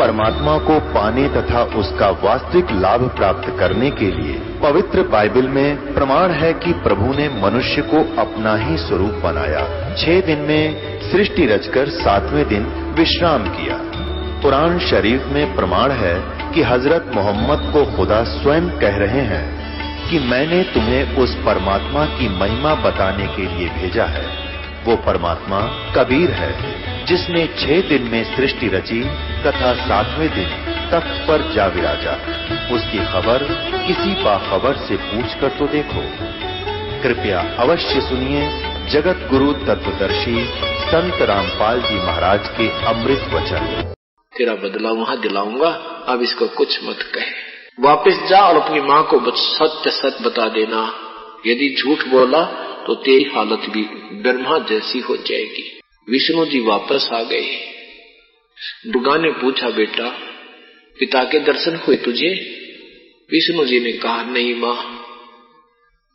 परमात्मा को पाने तथा उसका वास्तविक लाभ प्राप्त करने के लिए पवित्र बाइबल में प्रमाण है कि प्रभु ने मनुष्य को अपना ही स्वरूप बनाया। 6 दिन में सृष्टि रचकर 7वें दिन विश्राम किया। कुरान शरीफ में प्रमाण है कि हजरत मोहम्मद को खुदा स्वयं कह रहे हैं कि मैंने तुम्हें उस परमात्मा की महिमा बताने के लिए भेजा है। वो परमात्मा कबीर है जिसने 6 दिन में सृष्टि रची तथा 7वें दिन तख्त पर जा विराजा। उसकी खबर किसी बाखबर से पूछकर तो देखो। कृपया अवश्य सुनिए जगत गुरु तत्वदर्शी संत रामपाल जी महाराज के अमृत वचन। तेरा बदला वहां दिलाऊंगा, अब इसको कुछ मत कहे। वापस जा और अपनी माँ को सत्य सत्य बता देना। यदि झूठ बोला तो तेरी हालत भी ब्रह्मा जैसी हो जाएगी। विष्णु जी वापस आ गए। दुर्गा ने पूछा, बेटा पिता के दर्शन हुए तुझे? विष्णु जी ने कहा, नहीं माँ,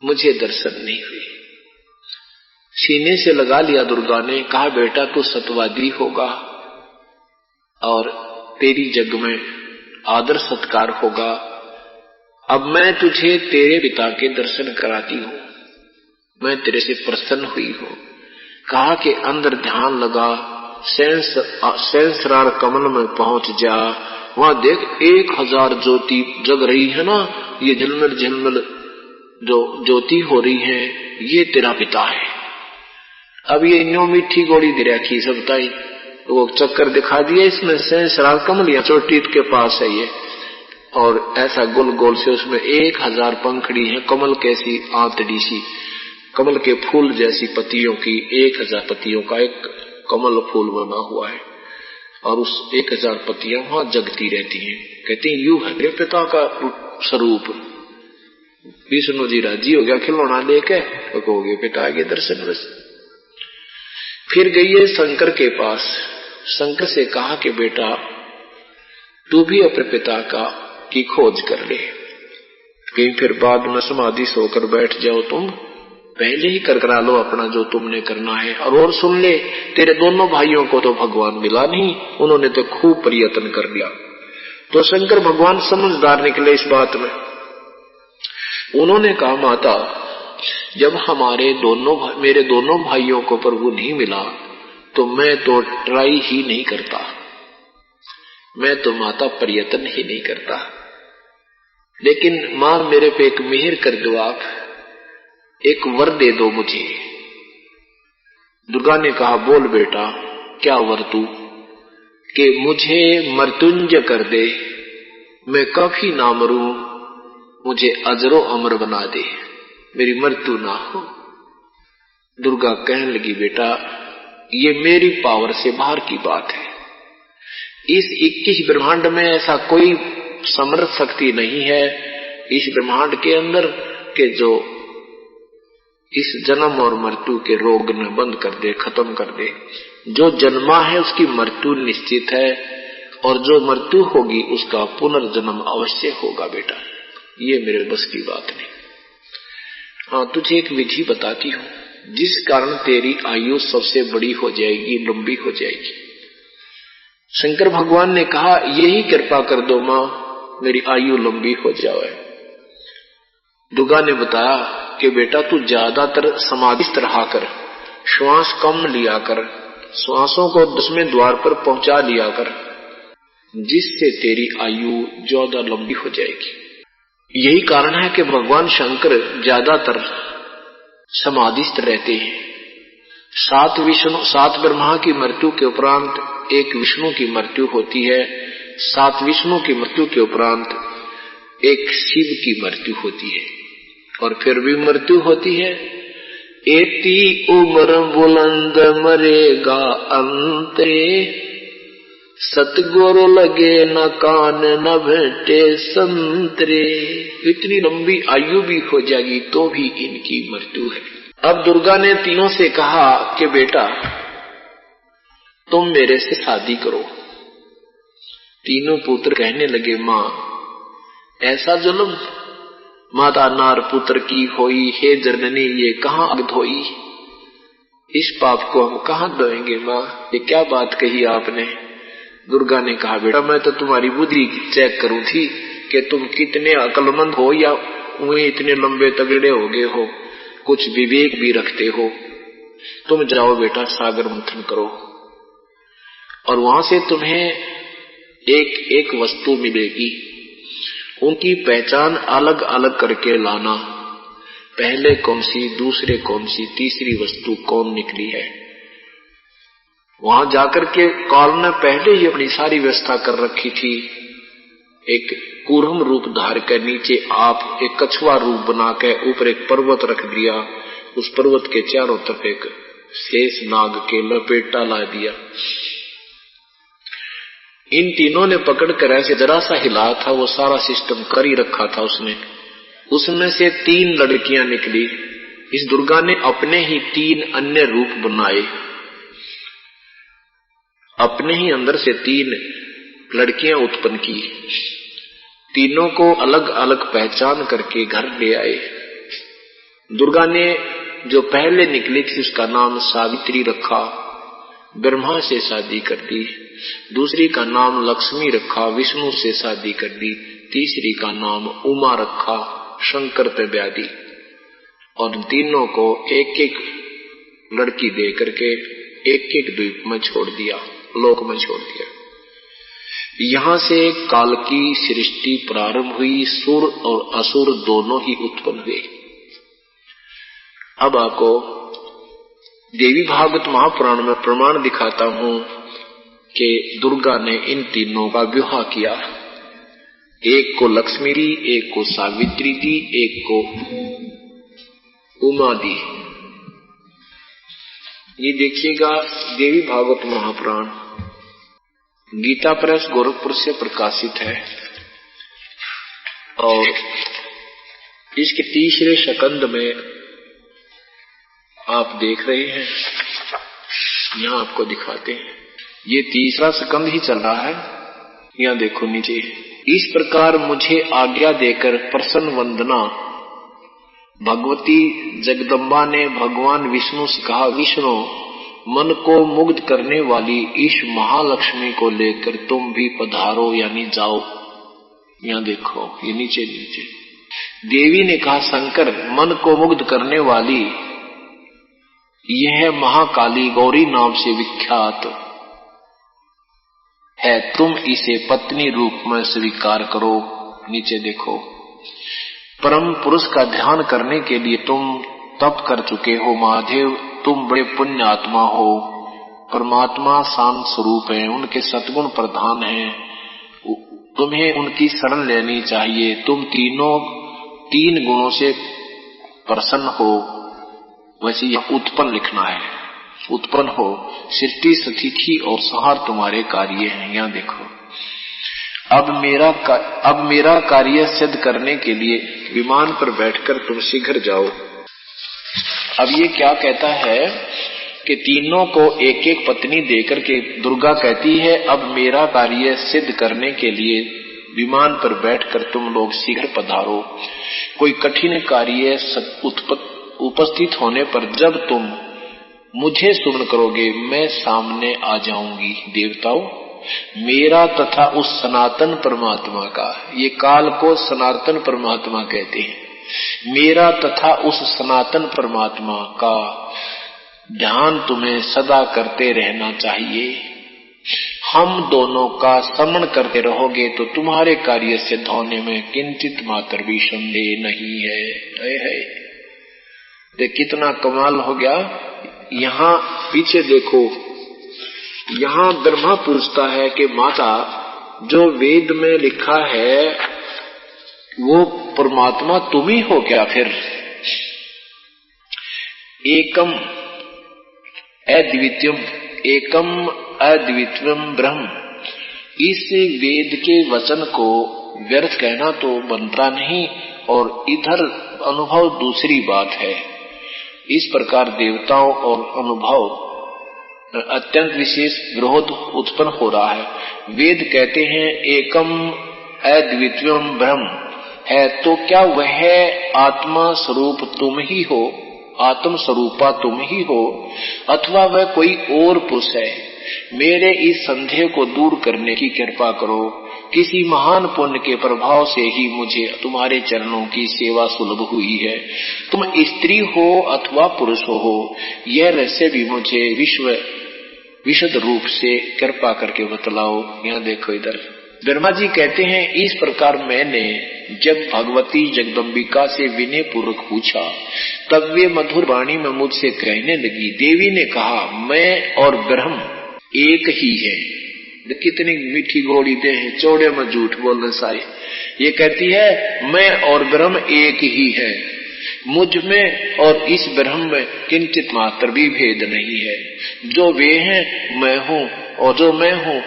मुझे दर्शन नहीं हुए। सीने से लगा लिया दुर्गा ने। कहा, बेटा तू सत्यवादी होगा और तेरी जग में आदर सत्कार होगा। अब मैं तुझे तेरे पिता के दर्शन कराती हूँ, मैं तेरे से प्रसन्न हुई हूँ। कहा कि अंदर ध्यान लगा, सहस्रार कमल में पहुंच जा। वहां देख 1000 ज्योति जग रही है ना, ये झिलमिल झिलमिल जो ज्योति हो रही है, ये तेरा पिता है। अब ये न्यो मीठी गोली दे रखी सबताई, वो चक्कर दिखा दिया इसमें। सहस्रार कमल या चोटी के पास है ये, और ऐसा गोल गोल से उसमें 1000 पंखड़ी है, कमल कैसी आंतड़ी सी, कमल के फूल जैसी पत्तियों की 1000 पत्तियों का एक कमल फूल बना हुआ है, और उस 1000 पत्तियां वहां जगती रहती हैं। कहते हैं यू है मेरे पिता का स्वरूप। विष्णु जी राजी हो गया, खिलौना लेके हो गए पिता के दर्शन। बस फिर गई है शंकर के पास। शंकर से कहा कि बेटा तू भी अपने पिता की खोज कर ले, कहीं फिर बाद में समाधि सोकर बैठ जाओ तुम, पहले ही करा लो अपना जो तुमने करना है। और सुन ले, तेरे दोनों भाइयों को तो भगवान मिला नहीं, उन्होंने तो खूब प्रयत्न कर लिया। तो शंकर भगवान समझदार निकले इस बात में। उन्होंने कहा, माता जब मेरे दोनों भाइयों को प्रभु नहीं मिला तो मैं तो ट्राई ही नहीं करता, मैं तो माता प्रयत्न ही नहीं करता। लेकिन मां मेरे पे एक मेहर कर दो, आप एक वर दे दो मुझे। दुर्गा ने कहा, बोल बेटा क्या वर तू? कि मुझे मृत्युंजय कर दे, मैं कभी ना मरूं, मुझे अजरो अमर बना दे, मेरी मृत्यु ना हो। दुर्गा कहने लगी, बेटा ये मेरी पावर से बाहर की बात है। इस 21 ब्रह्मांड में ऐसा कोई समर्थ शक्ति नहीं है इस ब्रह्मांड के अंदर के जो इस जन्म और मृत्यु के रोग न बंद कर दे, खत्म कर दे। जो जन्मा है उसकी मृत्यु निश्चित है, और जो मृत्यु होगी उसका पुनर्जन्म अवश्य होगा। बेटा ये मेरे बस की बात नहीं। हाँ, तुझे एक विधि बताती हूँ जिस कारण तेरी आयु सबसे बड़ी हो जाएगी, लंबी हो जाएगी। शंकर भगवान ने कहा, यही कृपा कर दो मां, मेरी आयु लंबी हो जाए। दुर्गा ने बताया कि बेटा तू ज्यादातर समाधिस्थ रहा कर, श्वास कम लिया कर, श्वासों को 10वें द्वार पर पहुंचा लिया कर, जिससे तेरी आयु ज्यादा लंबी हो जाएगी। यही कारण है कि भगवान शंकर ज्यादातर समाधिस्थ रहते हैं। 7 ब्रह्मा की मृत्यु के उपरांत एक विष्णु की मृत्यु होती है, 7 विष्णु की मृत्यु के उपरांत एक शिव की मृत्यु होती है, और फिर भी मृत्यु होती है। एती उम्र बुलंद मरेगा अंतरे, सतगुरु लगे न कान न भेटे संतरे। इतनी लंबी आयु भी हो जाएगी तो भी इनकी मृत्यु है। अब दुर्गा ने तीनों से कहा कि बेटा तुम मेरे से शादी करो। तीनों पुत्र कहने लगे, मां ऐसा जुल्म माता नार पुत्र की होई, हे जननी ये कहां अग धोई, इस पाप को हम कहां धोएंगे मां, ये क्या बात कही आपने। दुर्गा ने कहा, बेटा मैं तो तुम्हारी बुद्धि चेक करूं थी कि तुम कितने अक्लमंद हो या उन्हें इतने लंबे तगड़े हो गए हो, कुछ विवेक भी रखते हो। तुम जाओ बेटा, सागर मंथन करो और वहां से तुम्हें एक एक वस्तु मिलेगी। उनकी पहचान अलग अलग करके लाना, पहले कौन सी, दूसरे कौन सी, तीसरी वस्तु कौन निकली है। वहां जाकर के काल ने पहले ही अपनी सारी व्यवस्था कर रखी थी। एक कूर्म रूप धार कर नीचे आप एक कछुआ रूप बना के ऊपर एक पर्वत रख दिया, उस पर्वत के चारों तरफ एक शेष नाग के लपेटा ला दिया। इन तीनों ने पकड़ कर ऐसे जरा सा हिला था, वो सारा सिस्टम कर ही रखा था उसने। उसमें से 3 लड़कियां निकली। इस दुर्गा ने अपने ही 3 अन्य रूप बनाए, अपने ही अंदर से 3 लड़कियां उत्पन्न की। तीनों को अलग अलग पहचान करके घर ले आए। दुर्गा ने जो पहले निकली थी उसका नाम सावित्री रखा, ब्रह्मा से शादी कर दी। दूसरी का नाम लक्ष्मी रखा, विष्णु से शादी कर दी। तीसरी का नाम उमा रखा, शंकर पे ब्याह दी। और तीनों को एक एक लड़की दे करके एक एक द्वीप में छोड़ दिया, लोक में छोड़ दिया। यहां से काल की सृष्टि प्रारंभ हुई। सुर और असुर दोनों ही उत्पन्न हुए। अब आपको देवी भागवत महापुराण में प्रमाण दिखाता हूं कि दुर्गा ने इन तीनों का विवाह किया। एक को लक्ष्मी दी, एक को सावित्री दी, एक को उमा दी। ये देखिएगा देवी भागवत महापुराण गीता प्रेस गोरखपुर से प्रकाशित है और इसके 3रे स्कंद में आप देख रहे हैं, यहां आपको दिखाते हैं। ये 3रा स्कंद ही चल रहा है। यहां देखो नीचे, इस प्रकार मुझे आज्ञा देकर प्रसन्न वंदना भगवती जगदम्बा ने भगवान विष्णु से कहा, विष्णु मन को मुग्ध करने वाली इस महालक्ष्मी को लेकर तुम भी पधारो, यानी जाओ। यहां देखो, ये नीचे नीचे देवी ने कहा, शंकर मन को मुग्ध करने वाली यह महाकाली गौरी नाम से विख्यात है, तुम इसे पत्नी रूप में स्वीकार करो। नीचे देखो, परम पुरुष का ध्यान करने के लिए तुम तप कर चुके हो महादेव, तुम बड़े पुण्य आत्मा हो। परमात्मा शांत स्वरूप है, उनके सद्गुण प्रधान हैं, तुम्हें उनकी शरण लेनी चाहिए। तुम 3 गुणों से प्रसन्न हो। वैसे यह उत्पन्न लिखना है, उत्पन्न हो। सृष्टि स्थिति और संहार तुम्हारे कार्य हैं। यहां देखो, अब मेरा कार्य सिद्ध करने के लिए विमान पर बैठकर तुम शीघ्र जाओ। अब ये क्या कहता है कि तीनों को एक एक पत्नी देकर के दुर्गा कहती है, अब मेरा कार्य सिद्ध करने के लिए विमान पर बैठकर तुम लोग शीघ्र पधारो। कोई कठिन कार्य उपस्थित होने पर जब तुम मुझे सुन करोगे, मैं सामने आ जाऊंगी। देवताओं, मेरा तथा उस सनातन परमात्मा का, ये काल को सनातन परमात्मा कहते हैं, मेरा तथा उस सनातन परमात्मा का ध्यान तुम्हें सदा करते रहना चाहिए। हम दोनों का स्मरण करते रहोगे तो तुम्हारे कार्य सिद्ध होने में किंचित मात्र भी संदेह नहीं है। देख कितना कमाल हो गया। यहाँ पीछे देखो, यहाँ ब्रह्मा पूछता है कि माता, जो वेद में लिखा है वो परमात्मा तुम ही हो क्या? फिर एकम अद्वितीयम ब्रह्म, इस वेद के वचन को व्यर्थ कहना तो बनता नहीं, और इधर अनुभव दूसरी बात है। इस प्रकार देवताओं और अनुभव अत्यंत विशेष विरोध उत्पन्न हो रहा है। वेद कहते हैं एकम अद्वितीयम ब्रह्म है, तो क्या वह आत्मा स्वरूप तुम ही हो, आत्म स्वरूपा तुम ही हो, अथवा वह कोई और पुरुष है? मेरे इस संदेह को दूर करने की कृपा करो। किसी महान पुण्य के प्रभाव से ही मुझे तुम्हारे चरणों की सेवा सुलभ हुई है। तुम स्त्री हो अथवा पुरुष हो, यह रहस्य भी मुझे विशद रूप से कृपा करके बतलाओ। यहाँ देखो, इधर ब्रह्मा जी कहते हैं, इस प्रकार मैंने जब भगवती जगदम्बिका से विनय पूर्वक पूछा, तब वे मधुर वाणी में मुझसे कहने लगी। देवी ने कहा, मैं और ब्रह्म एक ही है। कितनी मीठी घोड़ी दे है, चौड़े में झूठ बोलने सारे। ये कहती है, मैं और ब्रह्म एक ही है, मुझ में और इस ब्रह्म में किंचित मात्र भी भेद नहीं है। जो वे हैं मैं हूँ, और जो मैं हूँ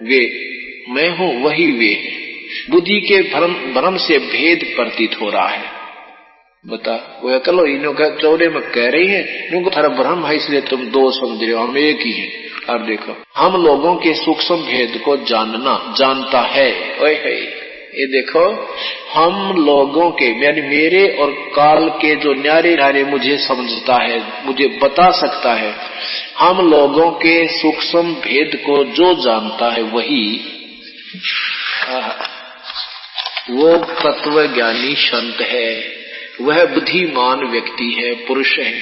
वे मैं हूँ, वही वे हैं। बुद्धि के भ्रम से भेद प्रतीत हो रहा है। बता, वो कलो इन्हों का चौड़े में कह रही है, इनको थारा भ्रम है इसलिए तुम दो समझ रहे हो, हम एक ही हैं। और देखो, हम लोगों के सूक्ष्म भेद को जानता है। ओए है, ये देखो, हम लोगों के यानी मेरे और काल के जो न्यारे न्यारे मुझे समझता है, मुझे बता सकता है, हम लोगों के सूक्ष्म भेद को जो जानता है वही वो तत्व ज्ञानी संत है, वह बुद्धिमान व्यक्ति है, पुरुष है,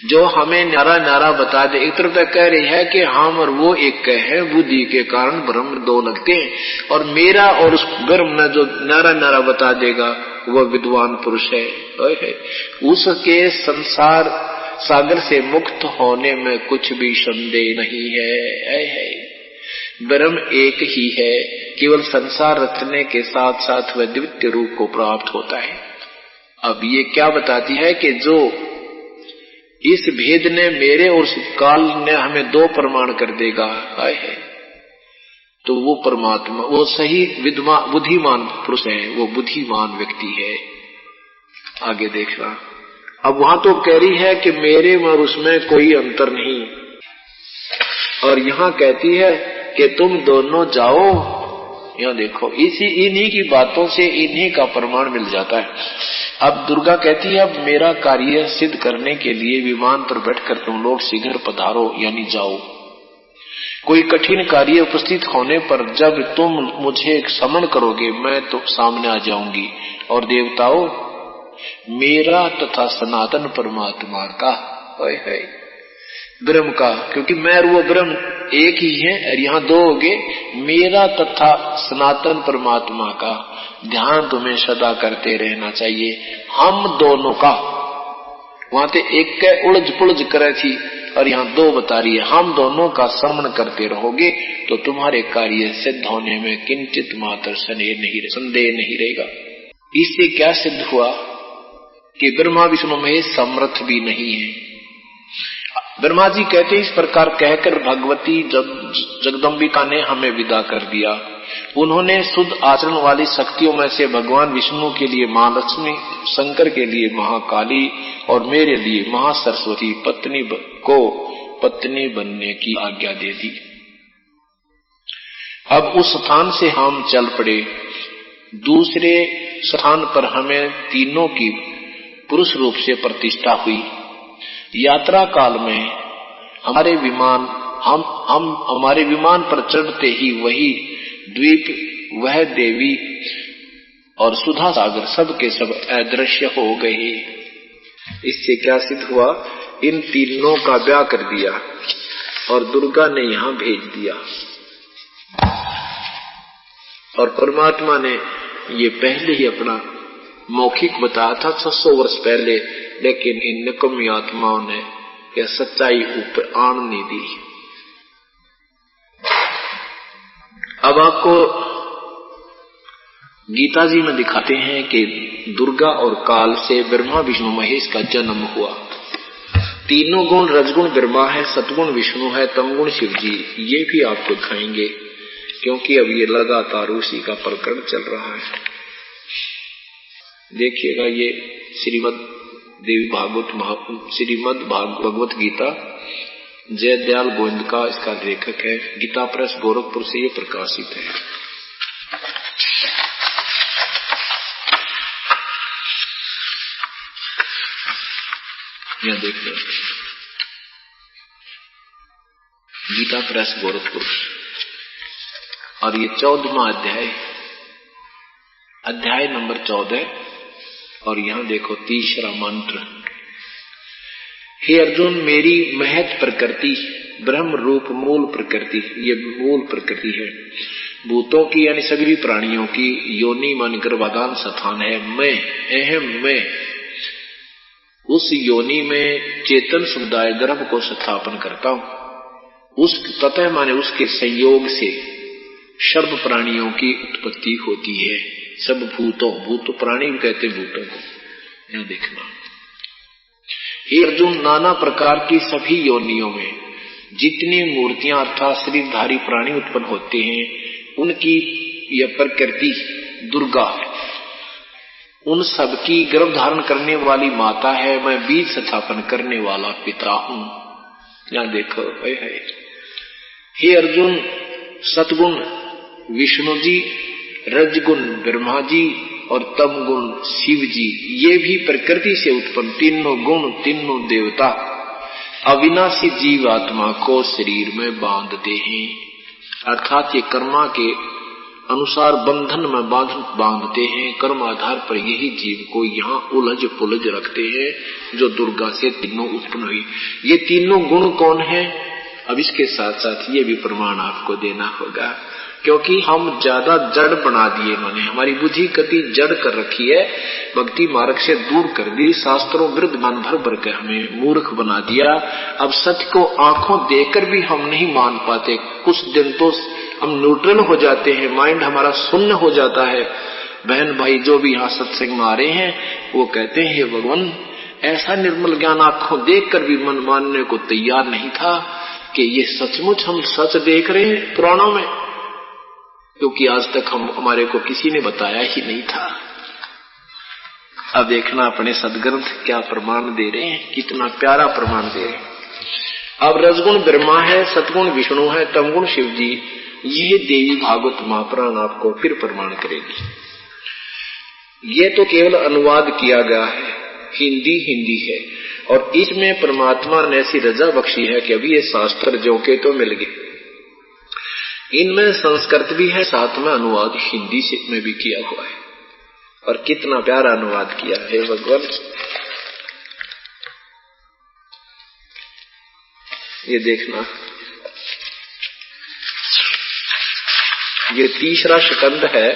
जो हमें न्यारा न्यारा बता दे। एक तरफ कह रही है कि हम और वो एक है, बुद्धि के कारण ब्रह्म दो लगते हैं, और मेरा और उस ब्रह्म ने जो न्यारा न्यारा बता देगा वह विद्वान पुरुष है। उसके संसार सागर से मुक्त होने में कुछ भी संदेह नहीं है। ब्रह्म एक ही है, केवल संसार रचने के साथ साथ वह द्वितीय रूप को प्राप्त होता है। अब ये क्या बताती है कि जो इस भेद ने मेरे और काल ने हमें दो प्रमाण कर देगा, है तो वो परमात्मा, वो सही बुद्धिमान पुरुष है, वो बुद्धिमान व्यक्ति है। आगे देखना, अब वहां तो कह रही है कि मेरे और उसमें कोई अंतर नहीं, और यहाँ कहती है कि तुम दोनों जाओ। यहाँ देखो, इन्हीं की बातों से इन्हीं का प्रमाण मिल जाता है। अब दुर्गा कहती है, अब मेरा कार्य सिद्ध करने के लिए विमान पर बैठकर तुम लोग शीघ्र पधारो, यानी जाओ। कोई कठिन कार्य उपस्थित होने पर जब तुम मुझे समन करोगे, मैं तो सामने आ जाऊंगी। और देवताओं, मेरा तथा सनातन परमात्मा का, ब्रह्म का, क्योंकि मैं और वो ब्रह्म एक ही है, और यहाँ दो हो गए, मेरा तथा सनातन परमात्मा का ध्यान तुम्हें सदा करते रहना चाहिए। हम दोनों का, वहां तो एक के उलझ पुलझ करे थी, और यहाँ दो बता रही है, हम दोनों का श्रवण करते रहोगे तो तुम्हारे कार्य सिद्ध होने में किंचित मात्र संदेह नहीं रहेगा। इससे क्या सिद्ध हुआ कि ब्रह्मा विष्णु महेश समर्थ भी नहीं है। ब्रह्मा जी कहते, इस प्रकार कहकर भगवती जगदम्बिका ने हमें विदा कर दिया। उन्होंने शुद्ध आचरण वाली शक्तियों में से भगवान विष्णु के लिए महालक्ष्मी, शंकर के लिए महाकाली और मेरे लिए महासरस्वती पत्नी बनने की आज्ञा दे दी। अब उस स्थान से हम चल पड़े। दूसरे स्थान पर हमें तीनों की पुरुष रूप से प्रतिष्ठा हुई। यात्रा काल में हमारे विमान पर चढ़ते ही वही द्वीप, वह देवी और सुधा सागर सब के सब अदृश्य हो गए। इससे क्या सिद्ध हुआ, इन तीनों का ब्याह कर दिया और दुर्गा ने यहाँ भेज दिया। और परमात्मा ने ये पहले ही अपना मौखिक बताया था 600 वर्ष पहले, लेकिन इन निकम्मी आत्माओं ने यह सच्चाई ऊपर आन नहीं दी। अब आपको गीता जी में दिखाते हैं कि दुर्गा और काल से ब्रह्मा विष्णु महेश का जन्म हुआ। तीनों गुण रजगुण ब्रह्मा है, सतगुण विष्णु है, तमगुण शिव जी। ये भी आपको दिखाएंगे, क्योंकि अब ये लगातार उसी का प्रकरण चल रहा है। देखिएगा, ये श्रीमद भगवत गीता जयदयाल गोविंद का इसका लेखक है। गीता प्रेस गोरखपुर से ये प्रकाशित है। यह देखिए, गीता प्रेस गोरखपुर। और ये 14वां अध्याय नंबर 14। और यहां देखो तीसरा मंत्र, हे अर्जुन मेरी महत प्रकृति ब्रह्म रूप मूल प्रकृति, ये मूल प्रकृति है, भूतों की यानी सभी प्राणियों की योनि मन गर्भाधान स्थान है। मैं अहम मैं उस योनि में चेतन समुदाय गर्भ को स्थापन करता हूं। उस ततः माने उसके संयोग से सर्व प्राणियों की उत्पत्ति होती है। सब भूतों, भूत प्राणी कहते भूतों को, यहां देखना। हे अर्जुन नाना प्रकार की सभी योनियों में जितनी मूर्तियां अर्थात शरीरधारी प्राणी उत्पन्न होते हैं उनकी यह प्रकृति दुर्गा उन सबकी गर्भ धारण करने वाली माता है। मैं बीज स्थापन करने वाला पिता हूं। यहां देखो हे अर्जुन सतगुण विष्णु जी, रजगुण ब्रह्मा जी और तमगुण शिव जी, ये भी प्रकृति से उत्पन्न तीनों गुण तीनों देवता अविनाशी जीव आत्मा को शरीर में बांधते हैं। अर्थात ये कर्मा के अनुसार बंधन में बांधते हैं। कर्म आधार पर यही जीव को यहाँ उलझ पुलझ रखते हैं जो दुर्गा से तीनों उत्पन्न हुई। ये तीनों गुण कौन है? अब इसके साथ साथ ये भी प्रमाण आपको देना होगा, क्योंकि हम ज्यादा जड़ बना दिए, इन्होंने हमारी बुद्धि कति जड़ कर रखी है, भक्ति मार्ग से दूर कर दी, शास्त्रों विरुद्ध मन भर भर के हमें मूर्ख बना दिया। अब सत्य को आंखों देकर भी हम नहीं मान पाते। कुछ दिन तो हम न्यूट्रल हो जाते हैं, माइंड हमारा शून्य हो जाता है। बहन भाई जो भी यहाँ सत्संग में आ रहे हैं वो कहते हैं हे भगवान, ऐसा निर्मल ज्ञान आंखों देख कर भी मन मानने को तैयार नहीं था कि ये सचमुच हम सच देख रहे हैं पुराणों में, क्योंकि आज तक हमारे को किसी ने बताया ही नहीं था। अब देखना अपने सदग्रंथ क्या प्रमाण दे रहे हैं, कितना प्यारा प्रमाण दे रहे हैं। अब रजगुण ब्रह्मा है, सतगुण विष्णु है, तमगुण शिव जी, ये देवी भागवत महापुराण आपको फिर प्रमाण करेगी। ये तो केवल अनुवाद किया गया है, हिंदी है, और इसमें परमात्मा ने ऐसी रजा बख्शी है कि अभी ये शास्त्र जो के तो मिल गए। इनमें संस्कृत भी है, साथ में अनुवाद हिंदी से में भी किया हुआ है, और कितना प्यारा अनुवाद किया है भगवान। ये देखना, ये तीसरा स्कंद है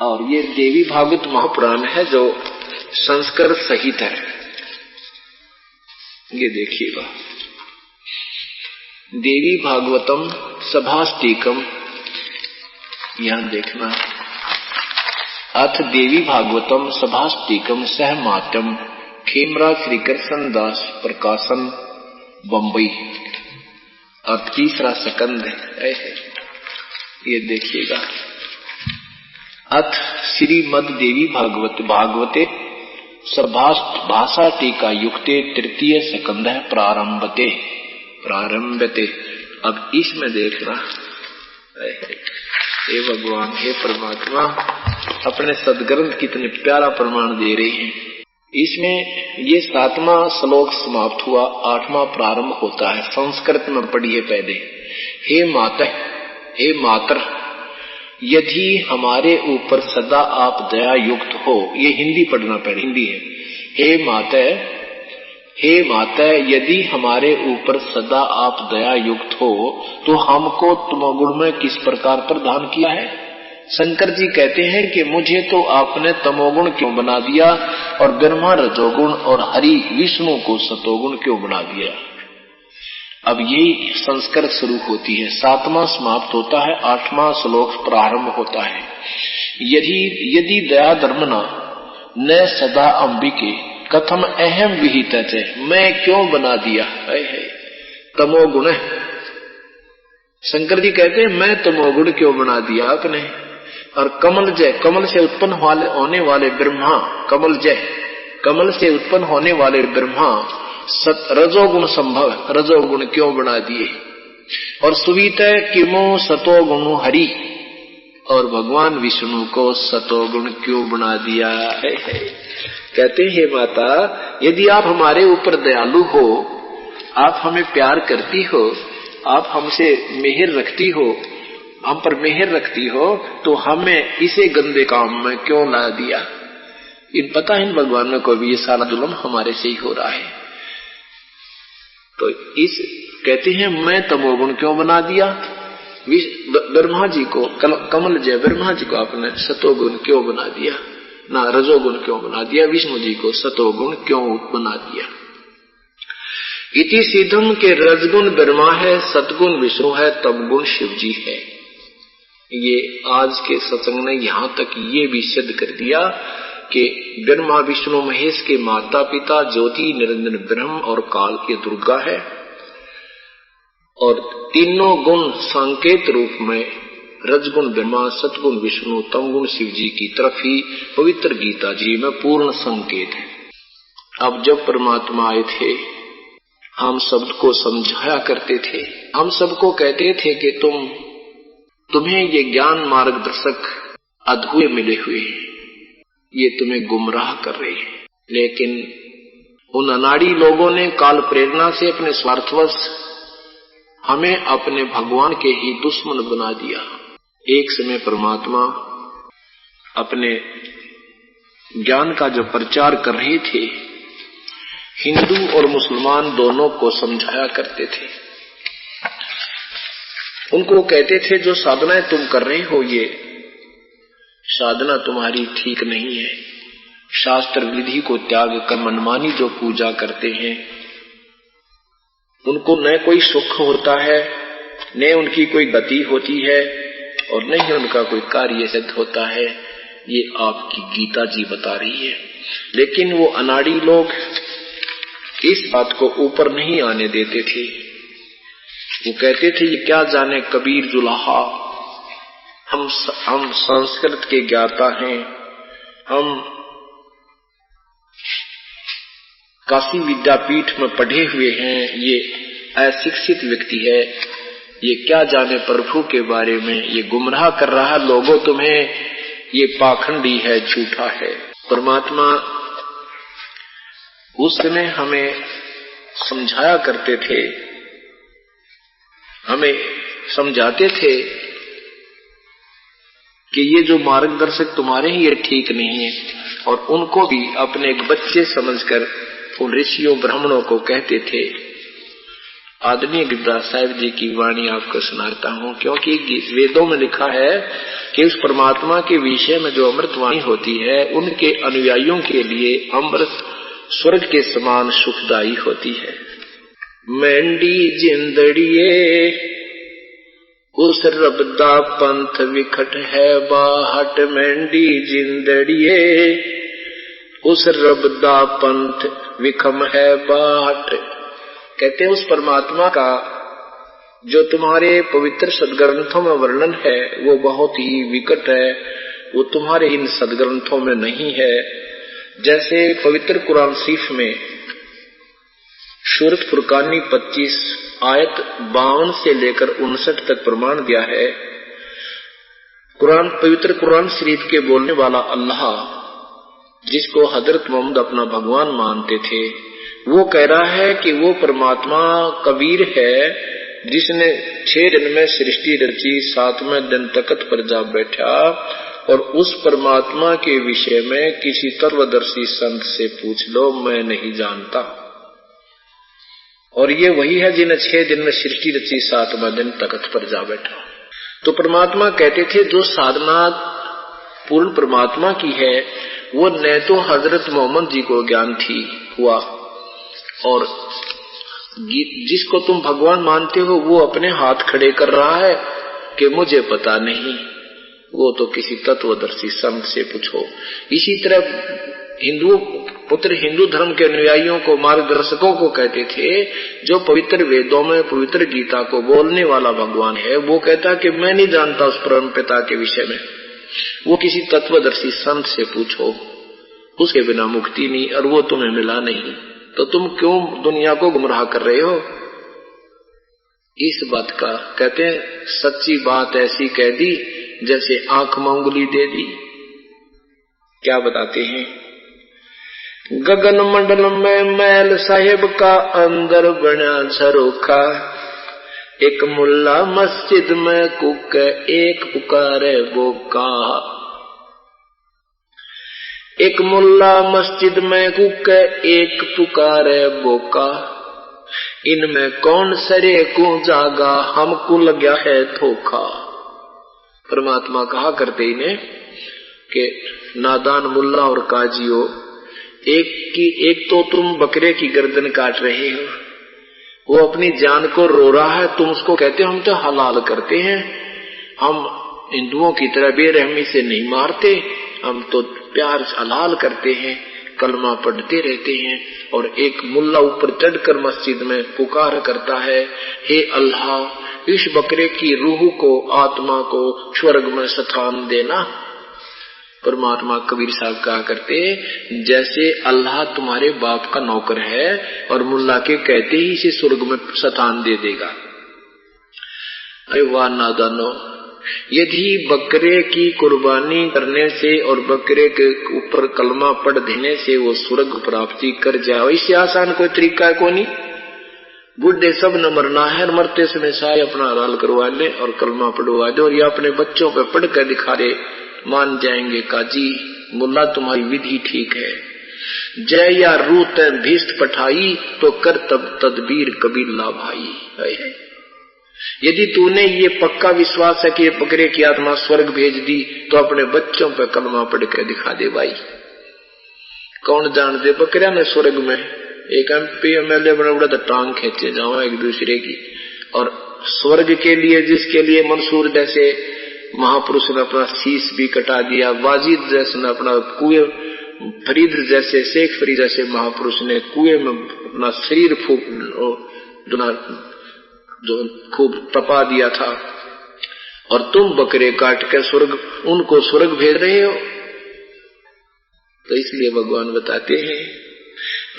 और ये देवी भागवत महापुराण है जो संस्कृत सहित है। ये देखिएगा, देवी भागवतम सभास्तिकम, यहां देखना, अथ देवी भागवतम सभास्तिकम सहमातम खेमरा श्री कृष्ण दास प्रकाशन बंबई, और तीसरा स्कंद है। ये देखिएगा, अथ श्रीमद देवी भागवते भाषा टीका युक्ते तृतीय स्कंध प्रारंभते। अब इसमें देखना, हे भगवान हे परमात्मा, अपने सदग्रंथ कितने प्यारा प्रमाण दे रहे हैं। इसमें ये 7वां श्लोक समाप्त हुआ, 8वां प्रारंभ होता है। संस्कृत में पढ़िए पहले, हे मातर यदि हमारे ऊपर सदा आप दया युक्त हो, ये हिंदी पढ़ना पड़े, हिंदी है। हे माता यदि हमारे ऊपर सदा आप दया युक्त हो तो हमको तमोगुण में किस प्रकार प्रदान किया है? शंकर जी कहते हैं कि मुझे तो आपने तमोगुण क्यों बना दिया, और ब्रह्मा रजोगुण और हरि विष्णु को सतोगुण क्यों बना दिया? अब यही संस्कृत शुरू होती है, 7वां समाप्त होता है, 8वां श्लोक प्रारंभ होता है। यदि दया धर्मना न सदा अंबिके कथम अहम विहित है, मैं क्यों बना दिया है तमोगुण। शंकर जी कहते हैं मैं तमोगुण क्यों बना दिया आपने। और कमल से उत्पन्न होने वाले ब्रह्मा, कमल से उत्पन्न होने वाले ब्रह्मा रजोगुण संभव, रजोगुण क्यों बना दिए। और सुवीत किमो सतोगुण हरि, और भगवान विष्णु को सतोगुण क्यों बना दिया है। कहते हैं हे माता, यदि आप हमारे ऊपर दयालु हो, आप हमें प्यार करती हो, आप हमसे मेहर रखती हो, हम पर मेहर रखती हो, तो हमें इसे गंदे काम में क्यों ला दिया? इन पता है इन भगवानों को भी ये सारा जुल्म हमारे से ही हो रहा है। तो इस कहते हैं मैं तमोगुण क्यों बना दिया? ब्रह्मा जी को, कमल जय ब्रह्मा जी को आपने सतोगुण क्यों बना दिया? ना रजोगुण क्यों बना दिया? विष्णु जी को सतोगुण क्यों बना दिया? इति सिद्धम के रजगुण ब्रह्मा है, सतगुण विष्णु है, तमगुण शिव जी है। ये आज के सत्संग ने यहां तक ये भी सिद्ध कर दिया कि ब्रह्मा विष्णु महेश के माता पिता ज्योति निरंजन ब्रह्म और काल ये दुर्गा है, और तीनों गुण संकेत रूप में रजगुण ब्रह्मा, सतगुण विष्णु, तमगुण शिव जी की तरफ ही पवित्र गीता जी में पूर्ण संकेत है। अब जब परमात्मा आए थे, हम सबको समझाया करते थे, हम सबको कहते थे कि तुम्हें ये ज्ञान मार्गदर्शक अधूरे मिले हुए हैं, ये तुम्हें गुमराह कर रहे हैं। लेकिन उन अनाड़ी लोगों ने काल प्रेरणा से अपने स्वार्थवश हमें अपने भगवान के ही दुश्मन बना दिया। एक समय परमात्मा अपने ज्ञान का जो प्रचार कर रहे थे, हिंदू और मुसलमान दोनों को समझाया करते थे। उनको कहते थे जो साधनाएं तुम कर रहे हो ये साधना तुम्हारी ठीक नहीं है। शास्त्र विधि को त्याग कर मनमानी जो पूजा करते हैं, उनको न कोई सुख होता है, न उनकी कोई गति होती है, और न ही उनका कोई कार्य सिद्ध होता है। ये आपकी गीता जी बता रही है। लेकिन वो अनाड़ी लोग इस बात को ऊपर नहीं आने देते थे। वो कहते थे ये क्या जाने कबीर जुलाहा, हम संस्कृत के ज्ञाता हैं, हम काशी विद्यापीठ में पढ़े हुए हैं, ये अशिक्षित व्यक्ति है, ये क्या जाने प्रभु के बारे में, ये गुमराह कर रहा लोगों तुम्हें, ये पाखंडी है, झूठा है। परमात्मा उस समय हमें समझाया करते थे, हमें समझाते थे कि ये जो मार्गदर्शक तुम्हारे ही ये ठीक नहीं है, और उनको भी अपने एक बच्चे समझकर उन ऋषियों ब्राह्मणों को कहते थे। आदरणीय गिरिराज साहिब जी की वाणी आपको सुनाता हूं, क्योंकि वेदों में लिखा है कि उस परमात्मा के विषय में जो अमृतवाणी होती है, उनके अनुयायियों के लिए अमृत स्वर्ग के समान सुखदायी होती है। मेंढी जिंदड़िए उस रबदा पंथ विखट है बाहट, मेंढी जिंदड़िए उस रबदा पंथ विखम है बाहट। कहते हैं उस परमात्मा का जो तुम्हारे पवित्र सदग्रंथों में वर्णन है वो बहुत ही विकट है, वो तुम्हारे इन सदग्रंथों में नहीं है। जैसे पवित्र कुरान शरीफ में सूरत फुरकानी 25 आयत 52 से लेकर 59 तक प्रमाण दिया है। पवित्र कुरान शरीफ के बोलने वाला अल्लाह, जिसको हजरत मोहम्मद अपना भगवान मानते थे, वो कह रहा है कि वो परमात्मा कबीर है, जिसने 6 दिन में सृष्टि रची, 7वें दिन तख्त पर जा बैठा, और उस परमात्मा के विषय में किसी तत्वदर्शी संत से पूछ लो, मैं नहीं जानता। और ये वही है जिन्हें 6 दिन में सृष्टि रची, 7वें दिन तख्त पर जा बैठा। तो परमात्मा कहते थे जो साधना पूर्ण परमात्मा की है, वो न तो हजरत मोहम्मद जी को ज्ञान थी हुआ, और जिसको तुम भगवान मानते हो वो अपने हाथ खड़े कर रहा है कि मुझे पता नहीं, वो तो किसी तत्वदर्शी संत से पूछो। इसी तरह हिंदू धर्म के अनुयायियों को, मार्गदर्शकों को कहते थे जो पवित्र वेदों में पवित्र गीता को बोलने वाला भगवान है, वो कहता कि मैं नहीं जानता उस परम पिता के विषय में, वो किसी तत्वदर्शी संत से पूछो, उसके बिना मुक्ति नहीं, और वो तुम्हें मिला नहीं, तो तुम क्यों दुनिया को गुमराह कर रहे हो। इस बात का कहते हैं सच्ची बात ऐसी कह दी जैसे आंख में उंगली दे दी। क्या बताते हैं, गगन मंडल में मैल साहिब का अंदर बना झरोखा। एक मुल्ला मस्जिद में कुक एक पुकारे बोका। एक मुल्ला मस्जिद में कुक एक पुकारे बोका। इनमें कौन सरे को जागा हमको लगा है धोखा। परमात्मा कहा करते इन्हें कि नादान मुल्ला और काजियो, एक तो तुम बकरे की गर्दन काट रहे हो, वो अपनी जान को रो रहा है, तुम उसको कहते हो हम तो हलाल करते हैं, हम हिंदुओं की तरह बेरहमी से नहीं मारते, हम तो प्यार से हलाल करते हैं, कलमा पढ़ते रहते हैं। और एक मुल्ला ऊपर चढ़कर मस्जिद में पुकार करता है, हे अल्लाह इस बकरे की रूह को, आत्मा को स्वर्ग में स्थान देना। परमात्मा कबीर साहब कहा करते, जैसे अल्लाह तुम्हारे बाप का नौकर है और मुल्ला के कहते ही इसे स्वर्ग में स्थान दे देगा। अरे वाह नादानो, यदि बकरे की कुर्बानी करने से और बकरे के ऊपर कलमा पढ़ देने से वो स्वर्ग प्राप्ति कर जाए, इससे आसान कोई तरीका है कोनी। बुढ़े सब न मरना है, मरते समय सारे अपना हलाल करवा ले और कलमा पढ़वा दे और ये अपने बच्चों पे पढ़ कर दिखा दे, मान जाएंगे काजी मुल्ला तुम्हारी विधि ठीक है। जय या रूत भीष्ट पठाई तो कर तब तदबीर कबीला भाई। है यदि तूने ये पक्का विश्वास है कि ये बकरे की आत्मा स्वर्ग भेज दी तो अपने बच्चों पे कलमा पढ़ के दिखा दे भाई। कौन जान दे बकरिया ने स्वर्ग में एक MP MLA बना उड़ा तो टांग खींचे जाओ एक दूसरे की। और स्वर्ग के लिए जिसके लिए मंसूर जैसे महापुरुष ने अपना शीश भी कटा दिया, वाजिद जैसे ने अपना कुएं, फरीद जैसे शेख फरीद जैसे महापुरुष ने कुएं में अपना शरीर फूक जो खूब तपा दिया था, और तुम बकरे काट के स्वर्ग उनको स्वर्ग भेज रहे हो। तो इसलिए भगवान बताते हैं,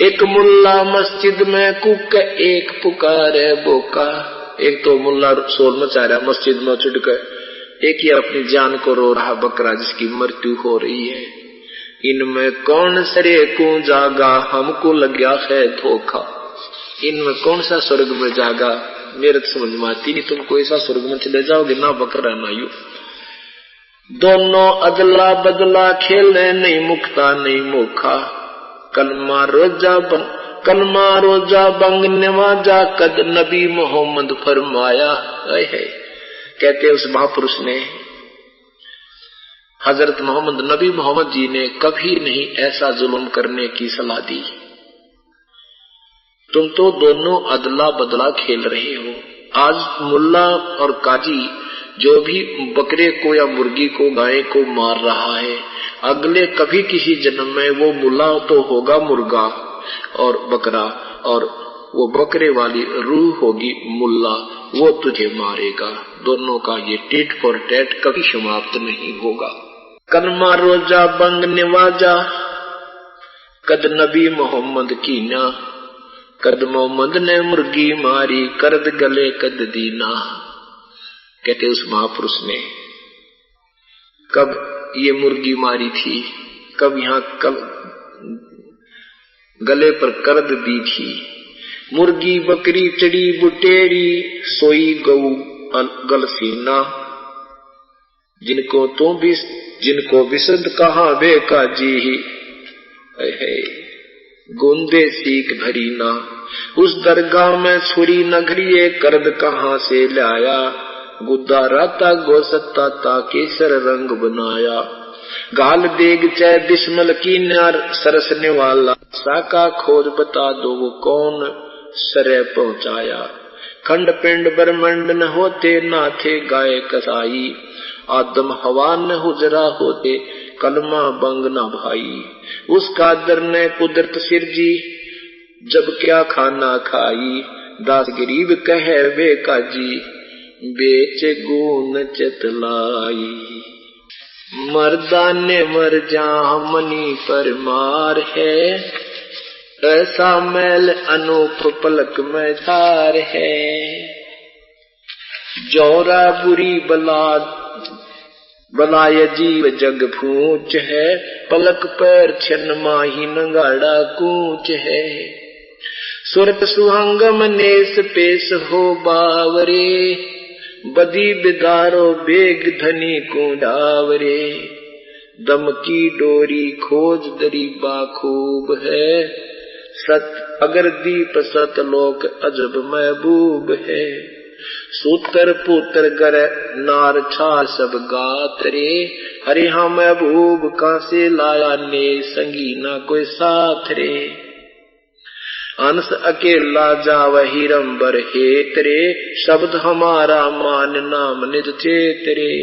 एक मुल्ला मस्जिद में कुक एक पुकारे बोका। एक तो मुल्ला शोर मचा रहा मस्जिद में चढ़कर, एक ही अपनी जान को रो रहा बकरा जिसकी मृत्यु हो रही है। इनमें कौन सरे को जागा हमको लगा है धोखा। इनमें कौन सा स्वर्ग में जागा, मेरे तो समझ में आती नहीं। तुमको ऐसा स्वर्ग में चले जाओगे ना बकरा ना यू। दोनों अदला बदला खेले नहीं मुक्ता नहीं मोखा। कलमा रोजा बंग नवाजा कद नबी मोहम्मद फरमाया। है कहते उस महापुरुष ने, हजरत मोहम्मद नबी मोहम्मद जी ने कभी नहीं ऐसा जुल्म करने की सलाह दी। तुम तो दोनों अदला बदला खेल रहे हो। आज मुल्ला और काजी जो भी बकरे को या मुर्गी को गाय को मार रहा है, अगले कभी किसी जन्म में वो मुल्ला तो होगा मुर्गा और बकरा, और वो बकरे वाली रूह होगी मुल्ला, वो तुझे मारेगा। दोनों का ये टेट फॉर टेट कभी समाप्त नहीं होगा। कलमा रोजा बंग नवाजा कद नबी मोहम्मद की ना। कद मोहम्मद ने मुर्गी मारी करद गले कद दीना। कहते उस महापुरुष ने कब ये मुर्गी मारी थी, कब यहाँ गले पर करद दी थी। मुर्गी बकरी चढ़ी बुटेरी सोई गऊ गल सीना। जिनको विशुद्ध कहा बेकाजी है गोंदे सीख भरी ना। उस दरगाह में छुरी नगरिये करद कहाँ से लाया। गुद्दा राता गोसत्ता ताके सर रंग बनाया। गाल देग चै बिस्मल की नार सरसने वाला। साका खोज बता दो वो कौन सरे पहुंचाया। खंड पिंड ब्रह्मंड न होते ना थे गाय कसाई। आदम हवा न हुजरा होते कलमा बंग न भाई। उसका दर ने कुदरत सिरजी जब क्या खाना खाई। दास गरीब कहे बेकाजी बेच गुन चतलाई। मर्दाने मर जा मनी पर मार है। ऐसा मैल अनूप पलक में धार है। जौरा बुरी बला बनाय जीव जग फूच है, पलक पैर छन माही नंगाड़ा कूच है। सुरत सुहंगम नेस पेश हो बावरे, बदी बिदारो बेग धनी को डावरे। दम की डोरी खोज दरी बाखूब है, सत अगर दीप सत लोक अजब महबूब है। सूतर पुत्र गर नार छार सब गात रे, हरे हाँ महबूब कासे लाया ने संगी ना कोई साथ रे। अंश अकेला जाव हिरंबर हेत रे, शब्द हमारा मान नाम निज चेत रे।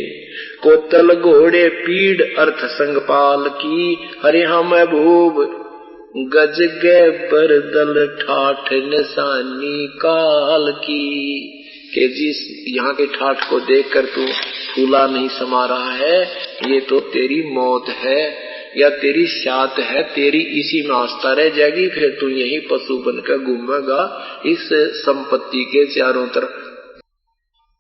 कोतल घोड़े पीड़ अर्थ संगपाल की, हरे हाँ महबूब गज गैबर दल ठाठ निशानी काल की। के जिस यहाँ के ठाठ को देखकर तू फूला नहीं समा रहा है, ये तो तेरी मौत है या तेरी स्यात है, तेरी इसी में आस्था रह जाएगी, फिर तू यही पशु बनकर घूमेगा इस संपत्ति के चारों तरफ।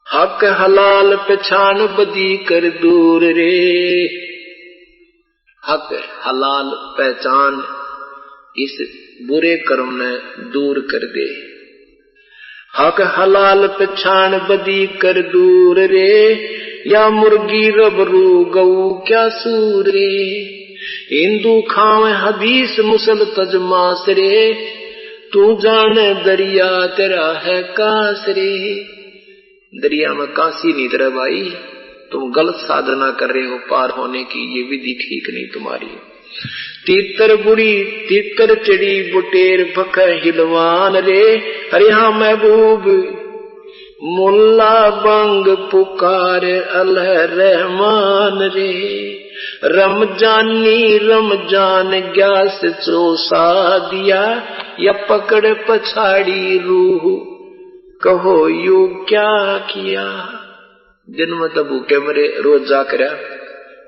हक हलाल पहचान बदी कर दूर रे, हक हलाल पहचान इस बुरे कर्म ने दूर कर दे। हक हलाल पहचान बदी कर दूर रे, या मुर्गी रबरू गऊ क्या सूर रे। हिंदू खावे हदीस मुसल तजमास रे, तू जाने दरिया तेरा है कास रे। दरिया में काशी नहीं तेरा भाई, तुम गलत साधना कर रहे हो पार होने की, ये विधि ठीक नहीं तुम्हारी। तीतर बुड़ी तीतर चढ़ी बुटेर भख हिलवान रे, अरे हाँ महबूब मुल्ला बंग पुकार अल्लाह रहमान रे। रमजानी रमजान ग्यास चोसा दिया, या पकड़ पछाड़ी रूह कहो यू क्या किया। दिन में तो भूखे मरे रोज जा कर,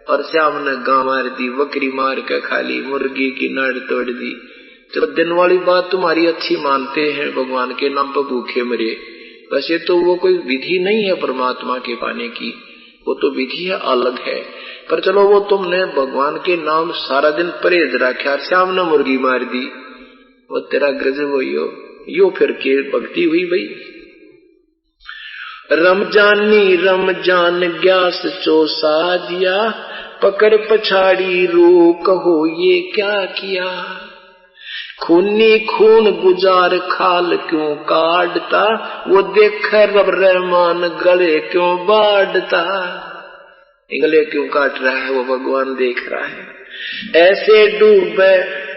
और श्याम ने गां मार दी, बकरी मार के खाली, मुर्गी की नाड़ तोड़ दी। चलो दिन वाली बात तुम्हारी अच्छी मानते हैं, भगवान के नाम पर भूखे मरे, वैसे तो वो कोई विधि नहीं है परमात्मा के पाने की, वो तो विधि है अलग है। पर चलो वो तुमने भगवान के नाम सारा दिन परहेज रखा, श्याम ने मुर्गी मार दी, वो तेरा गजब हो यो फिर के भक्ति हुई भाई। रमजानी रमजान ग्यास चोसा दिया, पकड़ पछाड़ी रो कहो ये क्या किया। खूनी खून गुजार खाल क्यों काटता, वो देख रब रहमान गले क्यों बाढ़ता। गले क्यों काट रहा है वो भगवान देख रहा है। ऐसे डूबे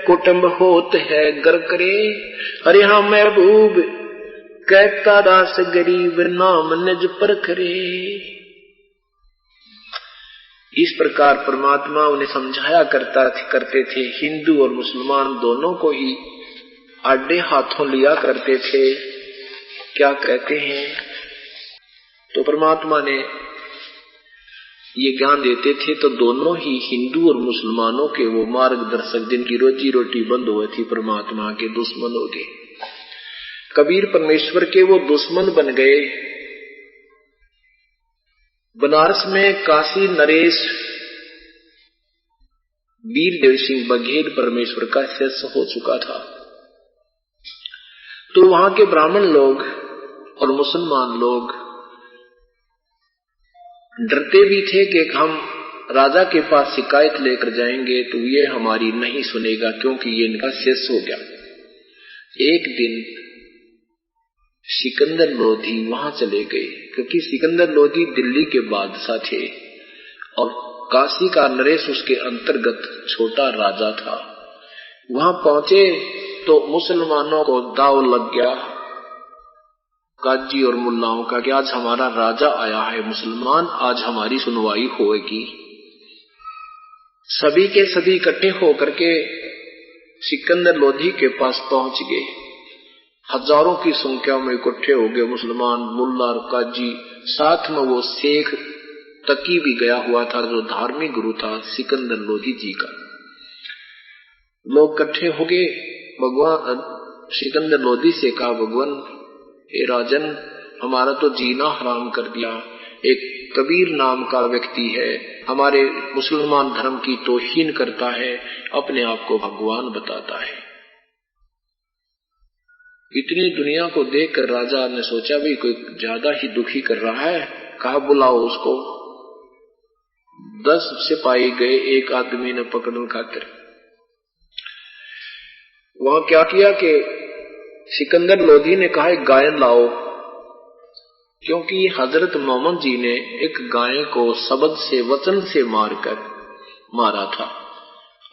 कुटुंब होत है गरकरे, अरे हाँ महबूब कहता दास गरीब नाम निज परखरे। इस प्रकार परमात्मा उन्हें समझाया करते थे। हिंदू और मुसलमान दोनों को ही आड़े हाथों लिया करते थे। क्या कहते हैं, तो परमात्मा ने ये ज्ञान देते थे तो दोनों ही हिंदू और मुसलमानों के वो मार्गदर्शक, जिनकी रोजी रोटी बंद हुई थी, परमात्मा के दुश्मन हो गए। कबीर परमेश्वर के वो दुश्मन बन गए। बनारस में काशी नरेश वीरदेव सिंह बघेल परमेश्वर का शिष्य हो चुका था, तो वहां के ब्राह्मण लोग और मुसलमान लोग डरते भी थे कि हम राजा के पास शिकायत लेकर जाएंगे तो ये हमारी नहीं सुनेगा, क्योंकि ये इनका शिष्य हो गया। एक दिन सिकंदर लोधी वहां चले गए, क्योंकि सिकंदर लोधी दिल्ली के बादशाह थे और काशी का नरेश उसके अंतर्गत छोटा राजा था। वहां पहुंचे तो मुसलमानों को दाव लग गया, काजी और मुल्लाओं का, कि आज हमारा राजा आया है मुसलमान, आज हमारी सुनवाई होगी। सभी के सभी इकट्ठे होकर के सिकंदर लोधी के पास पहुंच गए। हजारों की संख्या में इकट्ठे हो गए मुसलमान, मुल्ला और काजी, साथ में वो शेख तकी भी गया हुआ था जो धार्मिक गुरु था सिकंदर लोधी जी का। लोग इकट्ठे हो गए। भगवान सिकंदर लोधी से कहा, भगवान हे राजन, हमारा तो जीना हराम कर दिया, एक कबीर नाम का व्यक्ति है, हमारे मुसलमान धर्म की तौहीन करता है, अपने आप को भगवान बताता है। इतनी दुनिया को देखकर राजा ने सोचा भी कोई ज्यादा ही दुखी कर रहा है, कहा बुलाओ उसको। 10 सिपाही गए, एक आदमी ने पकड़ने खातिर। वहां क्या किया कि सिकंदर लोधी ने कहा एक गाय लाओ, क्योंकि हजरत मोहम्मद जी ने एक गाय को शब्द से वचन से मारा था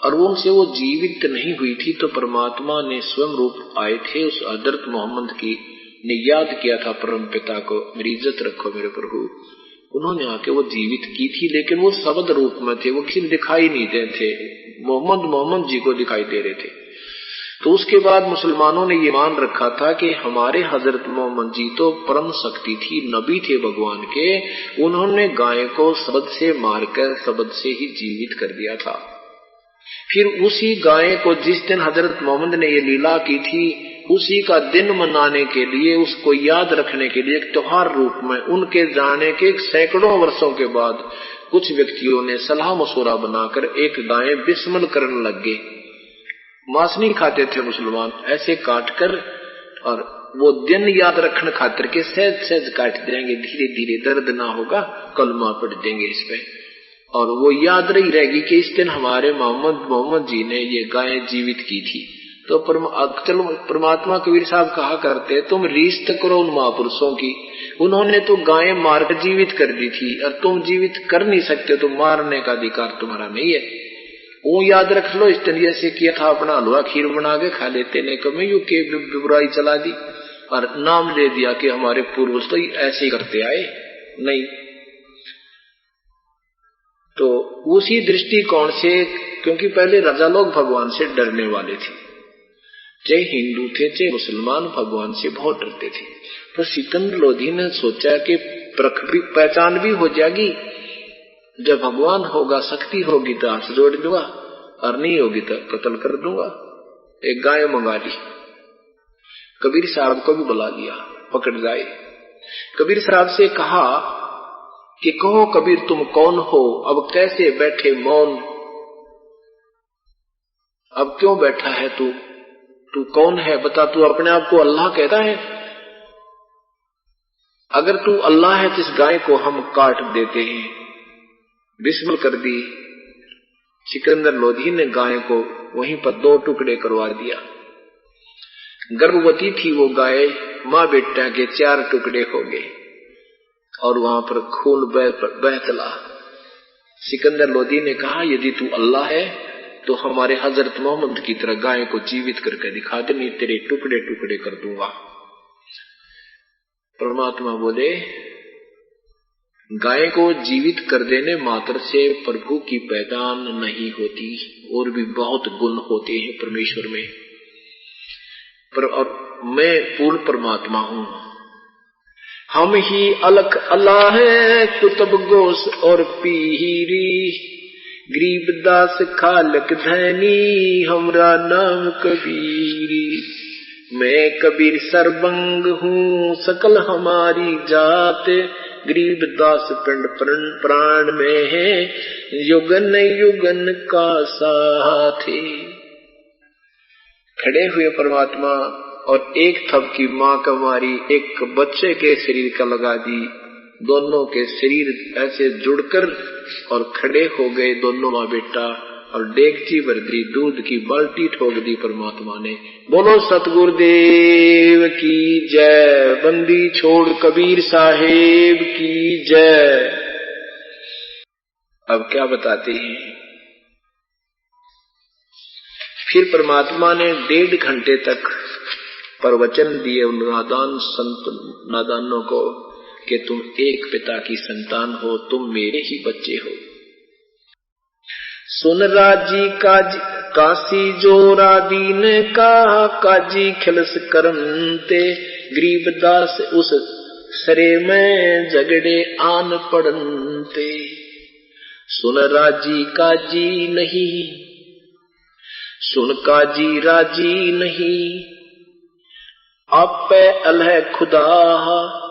और उनसे वो जीवित नहीं हुई थी। तो परमात्मा ने स्वयं रूप आए थे, उस हजरत मोहम्मद की ने याद किया था परम पिता को, मेरी इज्जत रखो मेरे प्रभु। उन्होंने आके वो जीवित की थी, लेकिन वो शब्द रूप में थे, वो किसी ने दिखाई नहीं दे थे, मोहम्मद जी को दिखाई दे रहे थे। तो उसके बाद मुसलमानों ने ये मान रखा था कि हमारे हजरत मोहम्मद जी तो परम शक्ति थी, नबी थे भगवान के, उन्होंने गाय को शब्द से मारकर शब्द से ही जीवित कर दिया था। फिर उसी गाय को जिस दिन हजरत मोहम्मद ने ये लीला की थी, उसी का दिन मनाने के लिए, उसको याद रखने के लिए एक त्योहार रूप में उनके जाने के सैकड़ों वर्षों के बाद कुछ व्यक्तियों ने सलाह मशवरा बनाकर एक गाय बिस्मिल करने लग गए। मांस नहीं खाते थे मुसलमान, ऐसे काट कर और वो दिन याद रखने खातिर के सहज सहज काट देंगे, धीरे धीरे दर्द ना होगा, कलमा पढ़ देंगे इस पे, और वो याद रही रहेगी कि इस दिन हमारे मोहम्मद जी ने ये गाय जीवित की थी। तो चलो परमात्मा कबीर साहब कहा करते, तुम रीस्त करो उन महापुरुषों की, उन्होंने तो गाय मार कर जीवित कर दी थी और तुम जीवित कर नहीं सकते, तो मारने का अधिकार तुम्हारा नहीं है। वो याद रख लो, इस दिन जैसे किया था, अपना हलवा खीर बना के खा लेते, ने कभी यू के बुराई चला दी और नाम ले दिया कि हमारे पूर्वज तो ऐसे ही करते आए। नहीं, तो उसी दृष्टिकोण से, क्योंकि पहले राजा लोग भगवान से डरने वाले थे, चाहे हिंदू थे चाहे मुसलमान, भगवान से बहुत डरते थे। तो सिकंदर लोधी ने सोचा कि पहचान भी हो जाएगी, जब भगवान होगा, शक्ति होगी तो हाथ जोड़ दूंगा, और नहीं होगी तो कत्ल कर दूंगा। एक गाय मंगा ली, कबीर साहब को भी बुला लिया, पकड़ जाए। कबीर साहब से कहा कि कहो कबीर तुम कौन हो, अब कैसे बैठे मौन, अब क्यों बैठा है तू कौन है, बता, तू अपने आप को अल्लाह कहता है? अगर तू अल्लाह है तो इस गाय को हम काट देते हैं। बिस्मिल कर दी। सिकंदर लोधी ने गाय को वहीं पर 2 टुकड़े करवा दिया। गर्भवती थी वो गाय, माँ बेटा के 4 टुकड़े हो गए और वहां पर खून बह चला। सिकंदर लोधी ने कहा यदि तू अल्लाह है तो हमारे हजरत मोहम्मद की तरह गाय को जीवित करके दिखा दे, नहीं तेरे टुकड़े टुकड़े कर दूंगा। परमात्मा बोले गाय को जीवित कर देने मात्र से प्रभु की पहचान नहीं होती, और भी बहुत गुण होते हैं परमेश्वर में। और मैं पूर्ण परमात्मा हूं। हम ही अलख अल्लाह है, कुतुब गोस और पीरी, गरीबदास खालक धनी, हमरा नाम कबीरी। मैं कबीर सरबंग हूँ, सकल हमारी जात, गरीबदास पिंड प्राण में है, युगन युगन का साथी। खड़े हुए परमात्मा और एक थप की माँ का मारी, एक बच्चे के शरीर का लगा दी, दोनों के शरीर ऐसे जुड़कर और खड़े हो गए दोनों माँ बेटा, और डेगची भर दी, दूध की बाल्टी ठोक दी परमात्मा ने। बोलो सतगुरुदेव की जय, बंदी छोड़ कबीर साहेब की जय। अब क्या बताते हैं, फिर परमात्मा ने 1.5 घंटे तक प्रवचन दिए उन नादान संत नादानों को कि तुम एक पिता की संतान हो, तुम मेरे ही बच्चे हो। सुन राजी काशी जोरा दीन का, काजी खिलस करनते, गरीबदास उस सरे में झगड़े आन पड़नते। सुन राजी काजी नहीं, सुन काजी राजी नहीं, आप पे अलह खुदा,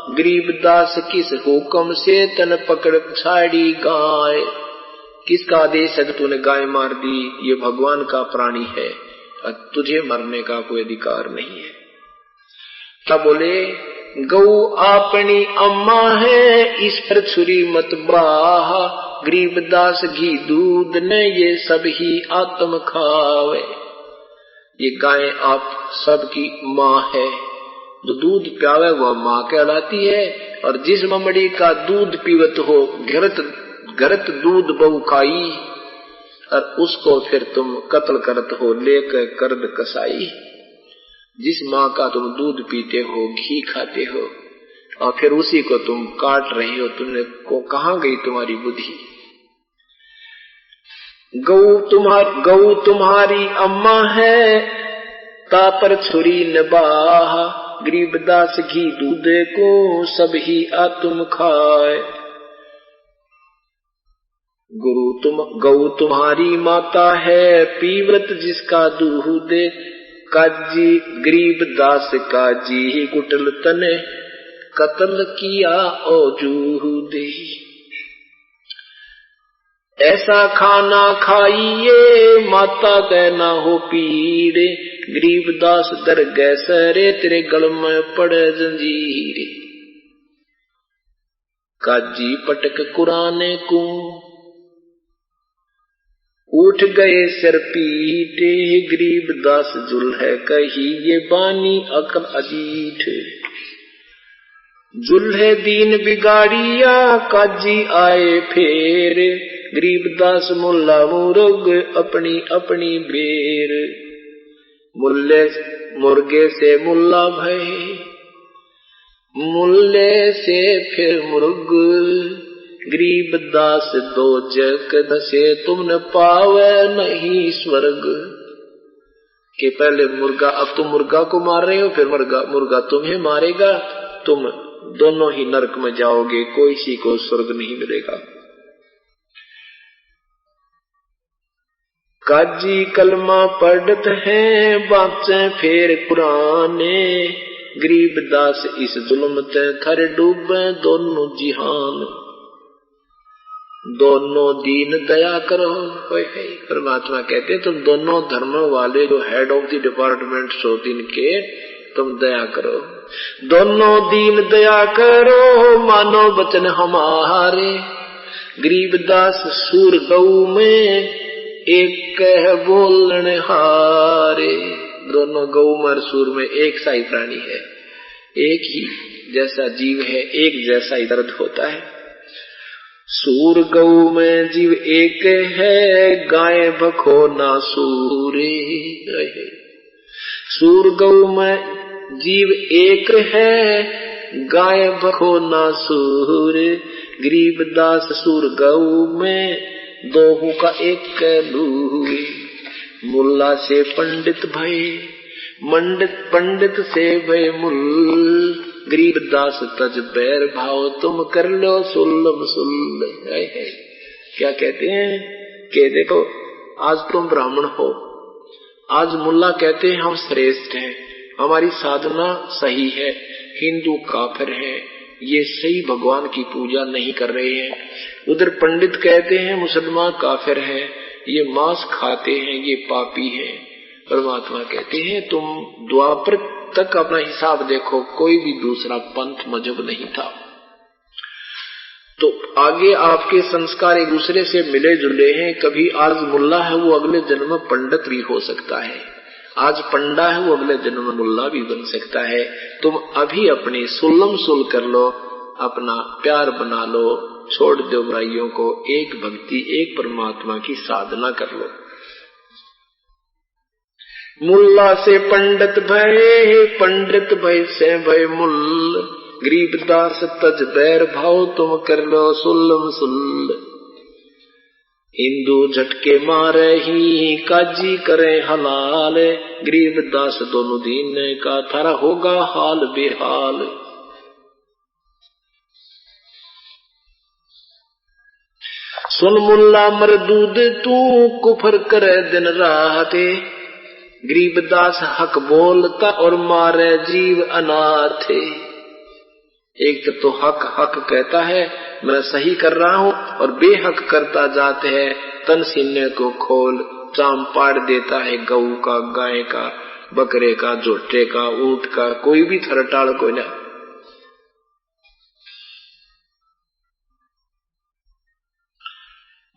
गरीबदास किस हुक्म से तन पकड़ छाड़ी गाय। किसका आदेश है कि तूने गाय मार दी? ये भगवान का प्राणी है और तुझे मरने का कोई अधिकार नहीं है। क्या बोले? गौ अपनी अम्मा है, इस पर छुरी मत बाह। गरीबदास घी दूध ने ये सब ही आत्म खावे। ये गाय आप सबकी माँ है, जो दूध प्यावे वह माँ कहलाती है। और जिस ममड़ी का दूध पीवत हो घरत दूध बहु खाई, और उसको फिर तुम कत्ल करत हो लेकर कर्द कसाई। जिस माँ का तुम दूध पीते हो, घी खाते हो, और फिर उसी को तुम काट रहे हो, तुमने को कहाँ गई तुम्हारी बुद्धि? गौ तुम्हारी अम्मा है, तापर छुरी नबाह। गरीबदास घी दूध को सब ही आत्म खाए। गौ तुम्हारी माता है, पीवत जिसका दूध। काजी गरीबदास काजी कुटल तने, कत्ल किया ओ जूदे। ऐसा खाना खाइए माता कहना हो पीड़े। गरीबदास दर गए सरे, तेरे गल में पड़े जंजीरे। काजी पटक कुराने को, उठ गए सिर पीटे। गरीबदास जुल है कही ये बानी अकल अजीठ। जुल है दीन बिगाड़िया, काजी आए फेर। गरीबदास मुल्ला मुर्ग अपनी अपनी बेर। मुर्गे से मुल्ला भय, मुल्ले से फिर मुर्ग। गरीबदास दो जग दसे, तुमने पावे नहीं स्वर्ग। के पहले मुर्गा, अब तुम मुर्गा को मार रहे हो, फिर मुर्गा तुम्हें मारेगा। तुम दोनों ही नरक में जाओगे, कोई सी को स्वर्ग नहीं मिलेगा। काजी कलमा पढ़त हैं, बाचे फिर कुराने। गरीबदास इस जुल्म ते थर डूबे दोनों जिहान। दोनों दीन दया करो। परमात्मा कहते तुम दोनों धर्म वाले जो head of the department so दिन के, तुम दया करो। दोनों दीन दया करो, मानो वचन हमारे। गरीबदास सूर गौ में एक कह बोलने हारे। दोनों गौ और सूर में एक सा ही प्राणी है, एक ही जैसा जीव है, एक जैसा ही दर्द होता है। सूर गौ में जीव एक है, गाय भखो ना सूरे। सूर गौ में जीव एक है, गाय भखो ना सूर। गरीबदास सूर गौ में दोहू का एक कहलूए। मुल्ला से पंडित भय, पंडित से भय मुल। गरीबदास तज बैर भाव, तुम कर लो सुल्लम सुल्ल। क्या कहते हैं कि देखो आज तुम ब्राह्मण हो, आज मुल्ला कहते हैं हम श्रेष्ठ हैं, हमारी साधना सही है, हिंदू काफिर है, ये सही भगवान की पूजा नहीं कर रहे हैं। उधर पंडित कहते हैं मुसलमान काफिर है, ये मांस खाते हैं, ये पापी है। परमात्मा कहते हैं तुम द्वापर तक अपना हिसाब देखो, कोई भी दूसरा पंथ मजहब नहीं था। तो आगे आपके संस्कार एक दूसरे से मिले जुले हैं। कभी आज मुल्ला है वो अगले जन्म में पंडित भी हो सकता है, आज पंडा है वो अगले जन्म में मुल्ला भी बन सकता है। तुम अभी अपनी सुल्लम सुल कर लो, अपना प्यार बना लो, छोड़ दो बुराइयों को, एक भक्ति एक परमात्मा की साधना कर लो। मुल्ला से पंडित भय, पंडित भय से भय मुल्ल। गरीबदास तज बैर भाव, तुम कर लो सुल्लम सुल्ल। हिंदू झटके मारे ही, काजी करे हलाल। गरीबदास दोनों दीन का, थारा होगा हाल बेहाल। सुन मुल्ला मरदूद तू, कुफर करे दिन रात। गरीबदास हक बोलता और मारे जीव अनाथ। एक तो हक हक कहता है मैं सही कर रहा हूं, और बेहक करता जाते है, तन सीने को खोल चाम पाड़ देता है, गऊ का, गाय का, बकरे का, जोटे का, ऊंट का, कोई भी थरटाड़ कोई ना।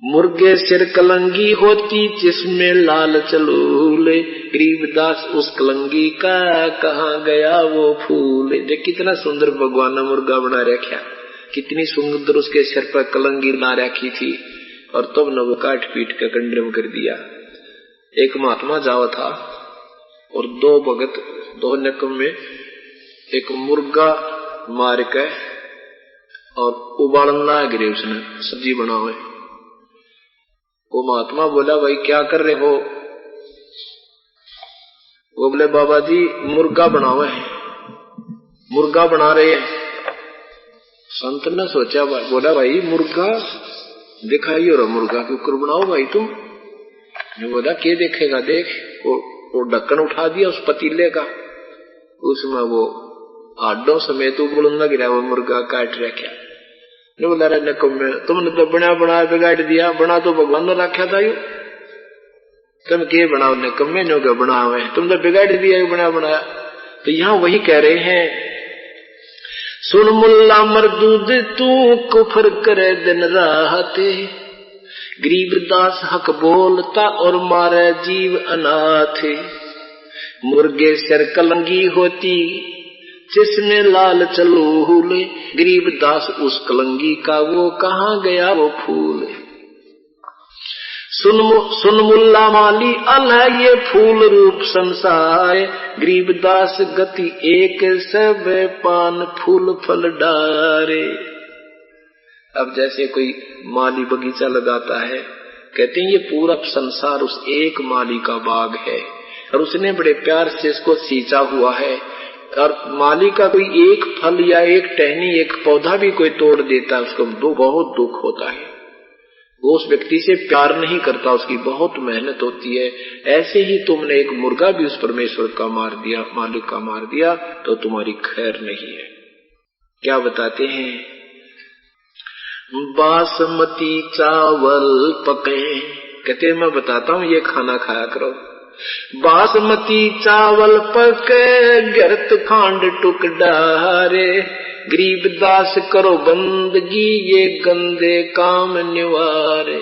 मुर्गे सिर कलंगी होती जिसमें लाल चलूले, गरीबदास उस कलंगी का कहाँ गया वो फूल। देख कितना सुंदर भगवान ने मुर्गा बना रखा, कितनी सुंदर उसके सिर पर कलंगी ला रखी थी, और तब न वो काट पीट कर कंडम कर दिया। एक महात्मा जावा था और दो भगत, दो नकम में एक मुर्गा मार के और उबालन ला गिरे, उसने सब्जी बना हुए। वो महात्मा बोला भाई क्या कर रहे हो? वो बोले बाबा जी मुर्गा बनावे हैं, मुर्गा बना रहे हैं। संत ने सोचा, बोला भाई मुर्गा दिखाइए, और मुर्गा के ऊपर बनाओ भाई तुम। बोला क्या देखेगा? देख वो ढक्कन उठा दिया उस पतीले का, उसमें वो आडों समेत उबलन लग रहा, वो मुर्गा काट रखा। बोला तुमने तो बना बना बिगाड़ दिया, बना तो भगवान ने रखा था यू, तुम के बनाओ नकम में नो बना हुए, तुम तो बिगाड़ दिया बना बनाया। तो यहाँ वही कह रहे हैं, सुन मुल्ला मरदूद तू कुफर करे दिन रात, गरीबदास हक बोलता और मारे जीव अनाथ। मुर्गे सिर कलंगी होती जिसमें लाल चलूले, गरीबदास उस कलंगी का वो कहाँ गया वो फूल। सुन मुल्ला माली अल है ये फूल रूप संसार, गरीबदास गति एक सब पान फूल फल डारे। अब जैसे कोई माली बगीचा लगाता है, कहते हैं ये पूरा संसार उस एक माली का बाग है, और उसने बड़े प्यार से इसको सींचा हुआ है, और माली का कोई एक फल या एक टहनी, एक पौधा भी कोई तोड़ देता है, उसको बहुत दुख होता है। वो उस व्यक्ति से प्यार नहीं करता, उसकी बहुत मेहनत होती है। ऐसे ही तुमने एक मुर्गा भी उस परमेश्वर का मार दिया, मालिक का मार दिया, तो तुम्हारी खैर नहीं है। क्या बताते हैं? बासमती चावल पके, कहते मैं बताता हूँ ये खाना खाया करो। बासमती चावल पके गर्त खांड टुक डारे, गरीबदास करो बंदगी ये गंदे काम निवारे।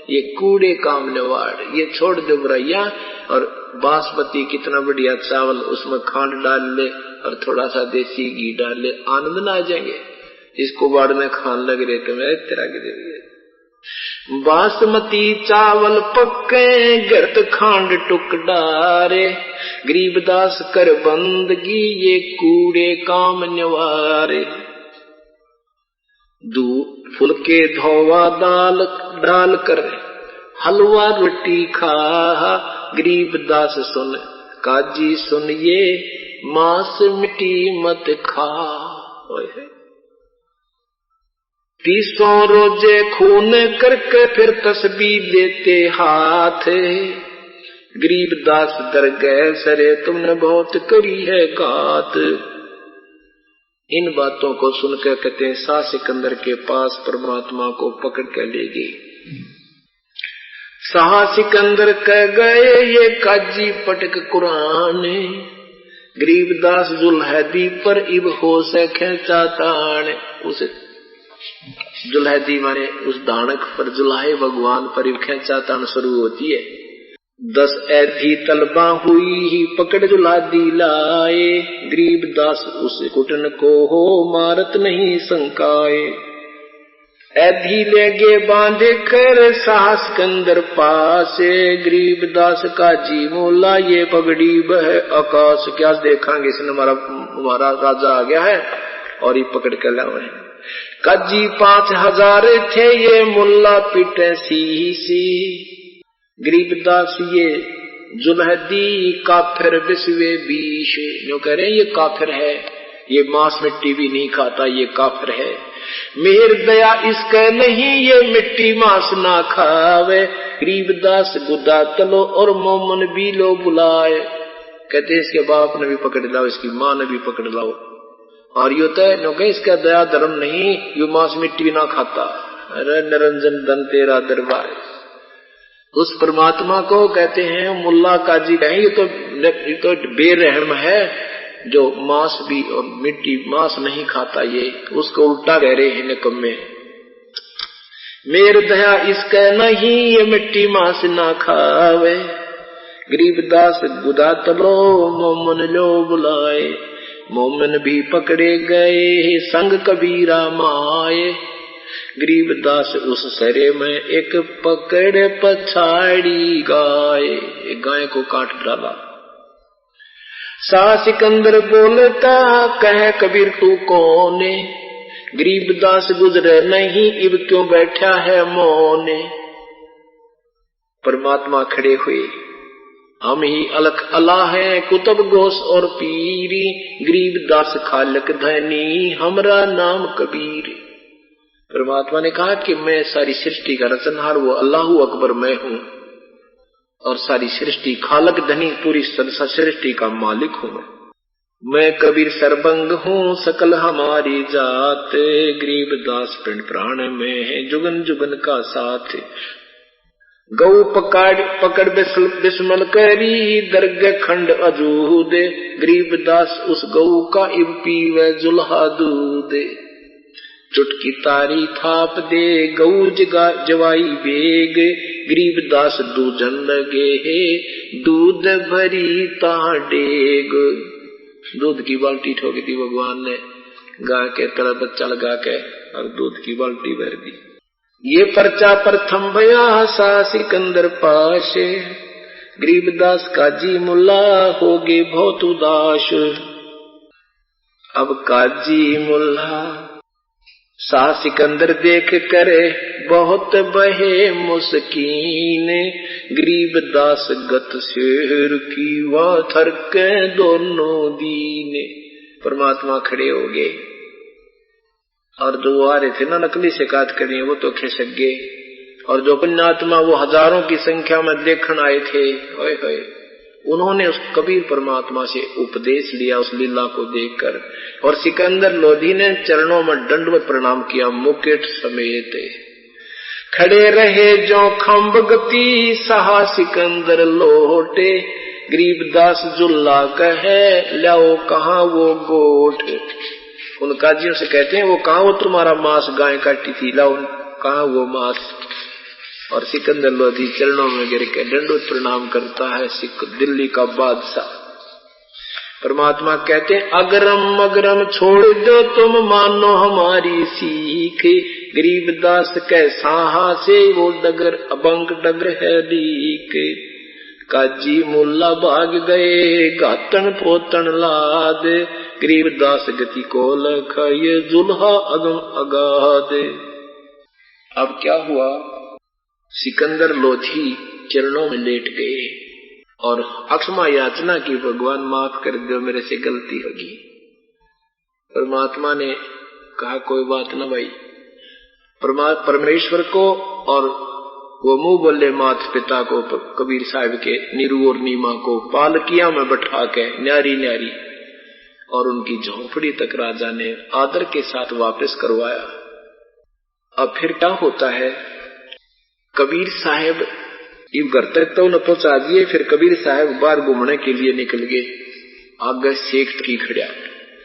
ये कूड़े काम निवार, ये छोड़ दो बुराइयां, और बासमती कितना बढ़िया चावल, उसमें खांड डाल ले और थोड़ा सा देसी घी डाल ले, आनंद ना आ जाएंगे। इसको बाढ़ में खान लग रहे तो मैं तेरा गिरे। बासमती चावल पक्के गर्त खांड टुक डारे, गरीबदास कर बंदगी ये कूड़े काम निवारे। फुलके धोवा दाल डाल कर हलवा रोटी खा, गरीबदास सुन काजी सुन ये मांस मिट्टी मत खा। 30 रोजे खून करके फिर तस्बीह लेते हाथ, गरीबदास डर गए सरे तुमने बहुत करी है घात। इन बातों को सुनकर कहते हैं शाह सिकंदर के पास परमात्मा को पकड़ कर ले गई। शाह सिकंदर कह गए ये काजी पटक कुरान, गरीबदास जुल्हदी पर इब हो सके चातान। उस जुल्हदी माने उस दानक पर, जुल्हे भगवान पर इब खेचातान शुरू होती है। 10 ऐधी तलबा हुई ही पकड़ जुल्हदी लाए, गरीबदास उस कुटन को हो मारत नहीं संकाए। ऐधी लेगे बांधे कर शाह सिकंदर पासे, गरीबदास का जी मोला ये पगड़ी बह आकाश। क्या देखांगे इसने हमारा राजा आ गया है और ये पकड़ कर लाए। काजी 5000 थे ये मुल्ला पिटे सी, गरीबदास ये जुल्हदी काफिर विश्वे बीश। जो कह रहे हैं ये काफिर है, ये मांस मिट्टी भी नहीं खाता, ये काफिर है। मेहर दया इसका नहीं ये मिट्टी मांस ना खावे, गरीबदास गुदा तलो और मोमन भी लो बुलाए। कहते इसके बाप ने भी पकड़ लाओ, इसकी माँ ने भी पकड़ लाओ, और यो तो नो कहे इसका दया धर्म नहीं, यो मांस मिट्टी भी ना खाता। अरे निरंजन धन तेरा दरबार। उस परमात्मा को कहते हैं मुल्ला काजी कहें ये तो बेरहम है जो मांस भी और मिट्टी मांस नहीं खाता, ये उसको उल्टा कह रहे हैं निकम्मे। मेर दया इसका नहीं ये मिट्टी मांस ना खावे, गरीबदास गुदा तलो मोमन लो बुलाए, मोमन भी पकड़े गए संग कबीरा माए। गरीबदास उस सरे में एक पकड़ पछाड़ी गाय, एक गाय को काट डाला। सा सिकंदर बोलता कह कबीर तू कौने, गरीबदास गुजरे नहीं इब क्यों बैठा है मौने। परमात्मा खड़े हुए, हम ही अलख अला है कुतुब गोस और पीरी, गरीबदास खालक धनी हमरा नाम कबीर। परमात्मा ने कहा कि मैं सारी सृष्टि का रचनहार वो अल्लाहु अकबर मैं हूँ, और सारी सृष्टि खालक धनी पूरी सृष्टि का मालिक हूँ मैं कबीर सरबंग हूँ सकल हमारी जात, गरीबदास पिंड प्राण में है जुगन जुगन का साथ। गौ पकड़ बिस्मल करी दर्ग खंड अजूद, गरीबदास उस गौ का इब पीवे जुल्हा दूध। चुटकी तारी थाप दे गौ जवाई बेग, गरीबदास दूजन लगे है दूध भरी ताडेग। दूध की बाल्टी ठोकी थी भगवान ने, गाय के तरह बच्चा लगा के और दूध की बाल्टी भर दी। ये पर्चा प्रथम भया सा सिकंदर पाशे, गरीबदास काजी मुल्ला होगे बहुत उदास। अब काजी मुल्ला सा सिकंदर देख करे बहुत बहे मुस्कीन, गरीबदास गत शेर की वह थरके दोनों दीने। परमात्मा खड़े हो गए और जो आ रहे थे ना नकली शिकायत करनी वो तो खिसक गए, और जो पुण्यात्मा वो हजारों की संख्या में देखने आए थे, ओए होए, उन्होंने उस कबीर परमात्मा से उपदेश लिया उस लीला को देखकर। और सिकंदर लोधी ने चरणों में दंडवत प्रणाम किया मुकुट समेत। खड़े रहे जो खम्ब गति सहा सिकंदर लोटे, गरीबदास जुल्ला कहे लाओ कहाँ वो गोठ। उन काजियों से कहते हैं वो कहाँ वो तुम्हारा मांस गाय काटी थी, लाओ कहाँ वो मांस। और सिकंदर लोधी चरणों में गिर के दंडवत प्रणाम करता है दिल्ली का बादशाह। परमात्मा कहते हैं अगरम मगरम छोड़ दो तुम मानो हमारी सीख, गरीबदास कैसा से वो डगर अबंग डगर है लीक। काजी मुल्ला भाग गए गातन पोतन लाद, गरीबदास गति को लख ये जुल्हा अगम अगाध। अब क्या हुआ, सिकंदर लोधी चरणों में लेट गए और अक्षमा याचना की, भगवान माफ कर दो मेरे से गलती होगी। परमात्मा ने कहा कोई बात ना भाई। परमेश्वर को और वो मुंह बोले मात पिता को, कबीर साहब के नीरू और नीमा को पालकिया में बैठा के न्यारी न्यारी और उनकी झोंपड़ी तक राजा ने आदर के साथ वापस करवाया। अब फिर क्या होता है, कबीर साहब इब घर तक तो न पहुंचा दिए, फिर कबीर साहब बाहर घूमने के लिए निकल गए। आगे शेख की खड़ा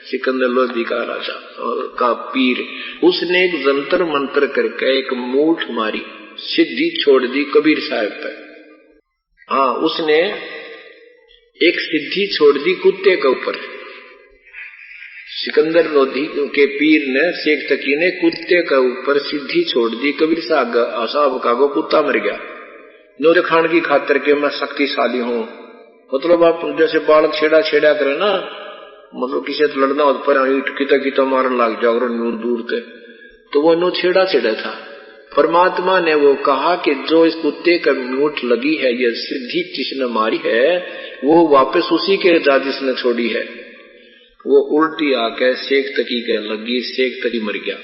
सिकंदर लोधी का राजा और का पीर, उसने एक जंतर मंत्र करके एक मूठ मारी, सिद्धि छोड़ दी कबीर साहब पर। हाँ, उसने एक सिद्धि छोड़ दी कुत्ते के ऊपर। सिकंदर लोधी के पीर ने शेख तकी ने कुत्ते के ऊपर सिद्धि छोड़ दी। कबीर साहब का वो कुत्ता मर गया। नोरे खान की खातर के मैं शक्तिशाली हूँ, मतलब आप जैसे बालक छेड़ा करे ना, मतलब किसी से लड़ना हो पर किता मारन लग जाओ दूर थे, तो वो नो छेड़ा था। परमात्मा ने वो कहा कि जो इस कुत्ते का नोट लगी है, ये सिद्धि जिसने मारी है, वो वापस उसी के जा जिसने छोड़ी है। वो उल्टी आके शेख तकी के लगी, शेख तकी मर गया।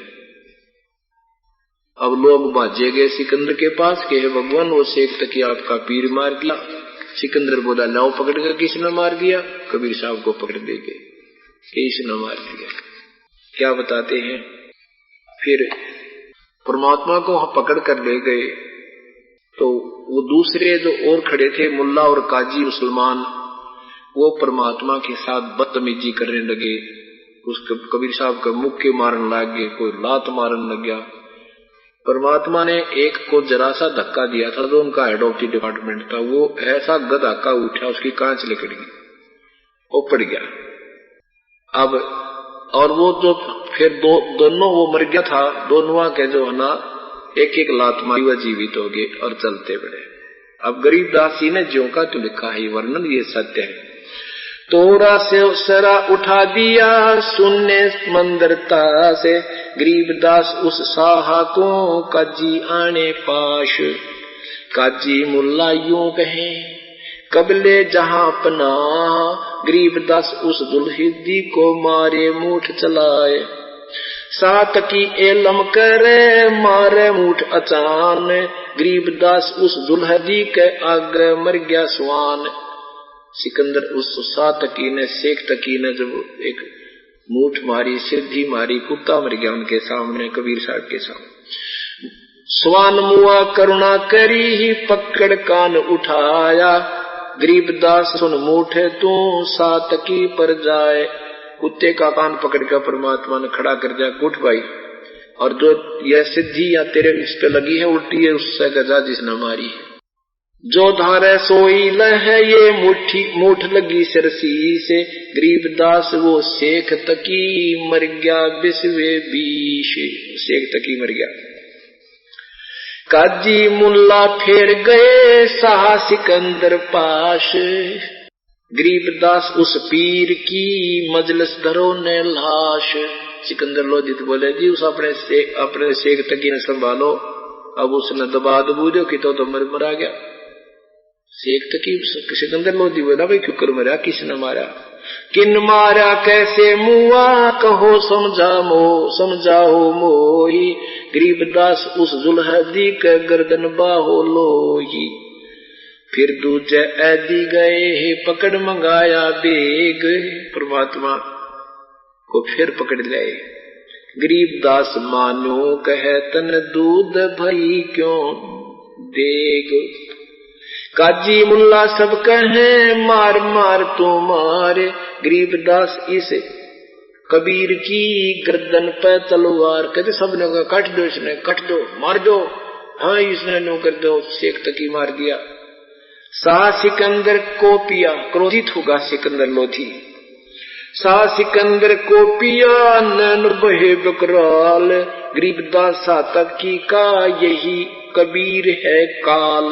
अब लोग बाजे गए सिकंदर के पास कि हे भगवान वो शेख तकी आपका पीर मार दिया। सिकंदर बोला लाओ पकड़ कर किसने मार दिया? कबीर साहब को पकड़ दे गए, इसने मार दिया। क्या बताते हैं। फिर परमात्मा को पकड़ कर ले गए तो वो दूसरे जो और खड़े थे मुल्ला और काजी मुसलमान, वो परमात्मा के साथ बदतमीजी करने लगे। उसके कबीर साहब का मुक्के मारने लगे, कोई लात मारने लग गया। परमात्मा ने एक को जरा सा धक्का दिया था, जो उनका हेड ऑफ द डिपार्टमेंट था, वो ऐसा गधा का उठा, उसकी कांच निकल गई, वो पड़ गया। अब और वो जो फिर दोनों वो मर गया था, दोनों के जो है ना एक एक लात मारी हुआ जीवित हो गए और चलते बड़े। अब गरीबदास जी ने ज्यों का तो लिखा है वर्णन, ये सत्य है। तोरा से सरा उठा दिया सुनने मंदरता से, गरीबदास उस साहा को काजी आने पाश। काजी मुल्ला यूं कहे कबले जहां पना, गरीबदास उस दुल्हिदी को मारे मूठ चलाए। सात की एलम करे मारे मूठ अचान, गरीबदास उस दुल्हदी के आगे मर गया स्वान। सिकंदर उस सातकी ने शेख तकी ने जब एक मूठ मारी, सिद्धि मारी, कुत्ता मर गया उनके सामने, कबीर साहब के सामने। स्वान मुआ करुणा करी ही पकड़ कान उठाया, गरीबदास सुन मूठे तू सातकी पर जाए। कुत्ते का कान पकड़ कर परमात्मा ने खड़ा कर दिया, उठ भाई, और जो यह सिद्धि या तेरे इस पे लगी है उल्टी है, उससे गजा जिसने मारी है। जो धारे सोई लह ये मूठ लगी सिरसी से, गरीबदास वो शेख तकी मर गया बिस्वे बीश। शेख तकी मर गया। काजी मुल्ला फेर गए शाह सिकंदर पाश, गरीबदास उस पीर की मजलिस धरो ने लाश। सिकंदर लोधी तो बोले जी उस अपने शेख तकी ने संभालो। अब उसने दबा दबूजो कि तो मरा गया। शेख तकी सिकंदर लोधी बोला भाई क्यों कर मरा, किसने मारा, किन मारा, कैसे मुआ, कहो समझाओ मोही। गरीबदास उस दुल्हदी के गर्दन बाहो लोही। फिर दूजे ऐदी गए पकड़ मंगाया बेग, परमात्मा को फिर पकड़ ले। गरीबदास मानो कहे तन दूध भरी क्यों देग। काजी मुल्ला सब कहे मार मार तो मारे, गरीबदास इस कबीर की गर्दन पे तलवार। कहते सबने कहा काट दो, इसने काट दो, मार दो। हाँ इसने नो कर दो, शेख तकी मार दिया। शाह सिकंदर को पिया, क्रोधित होगा सिकंदर लोधी। शाह सिकंदर को पिया नैन बहे बकराल, गरीबदास सातकी का यही कबीर है काल।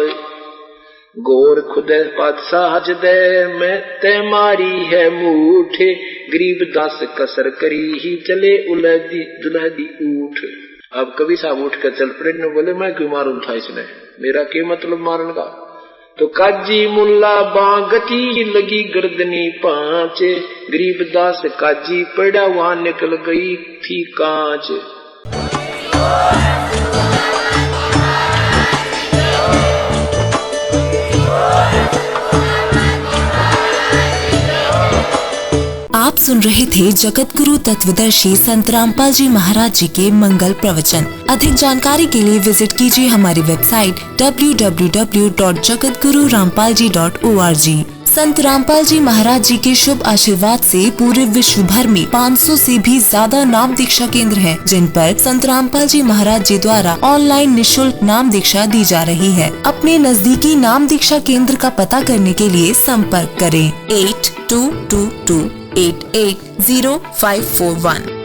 गोर खुदे पातशाह जदे में तय मारी है मूठ, गरीबदास कसर करी ही चले दुल्हदी उठ। अब कभी साहब उठ कर चल पड़े, ने बोले मैं क्यों मारूं था, इसने मेरा क्या मतलब मारने का। तो काजी मुल्ला बागती लगी गर्दनी पांच, गरीबदास काजी पड़ा वहां निकल गई थी कांच। आप सुन रहे थे जगत गुरु तत्वदर्शी संत रामपाल जी महाराज जी के मंगल प्रवचन। अधिक जानकारी के लिए विजिट कीजिए हमारी वेबसाइट www.jagatgururampalji.org। संत रामपाल जी महाराज जी के शुभ आशीर्वाद से पूरे विश्व भर में 500 से भी ज्यादा नाम दीक्षा केंद्र हैं, जिन पर संत रामपाल जी महाराज जी द्वारा ऑनलाइन निःशुल्क नाम दीक्षा दी जा रही है। अपने नजदीकी नाम दीक्षा केंद्र का पता करने के लिए संपर्क करें 8222880541।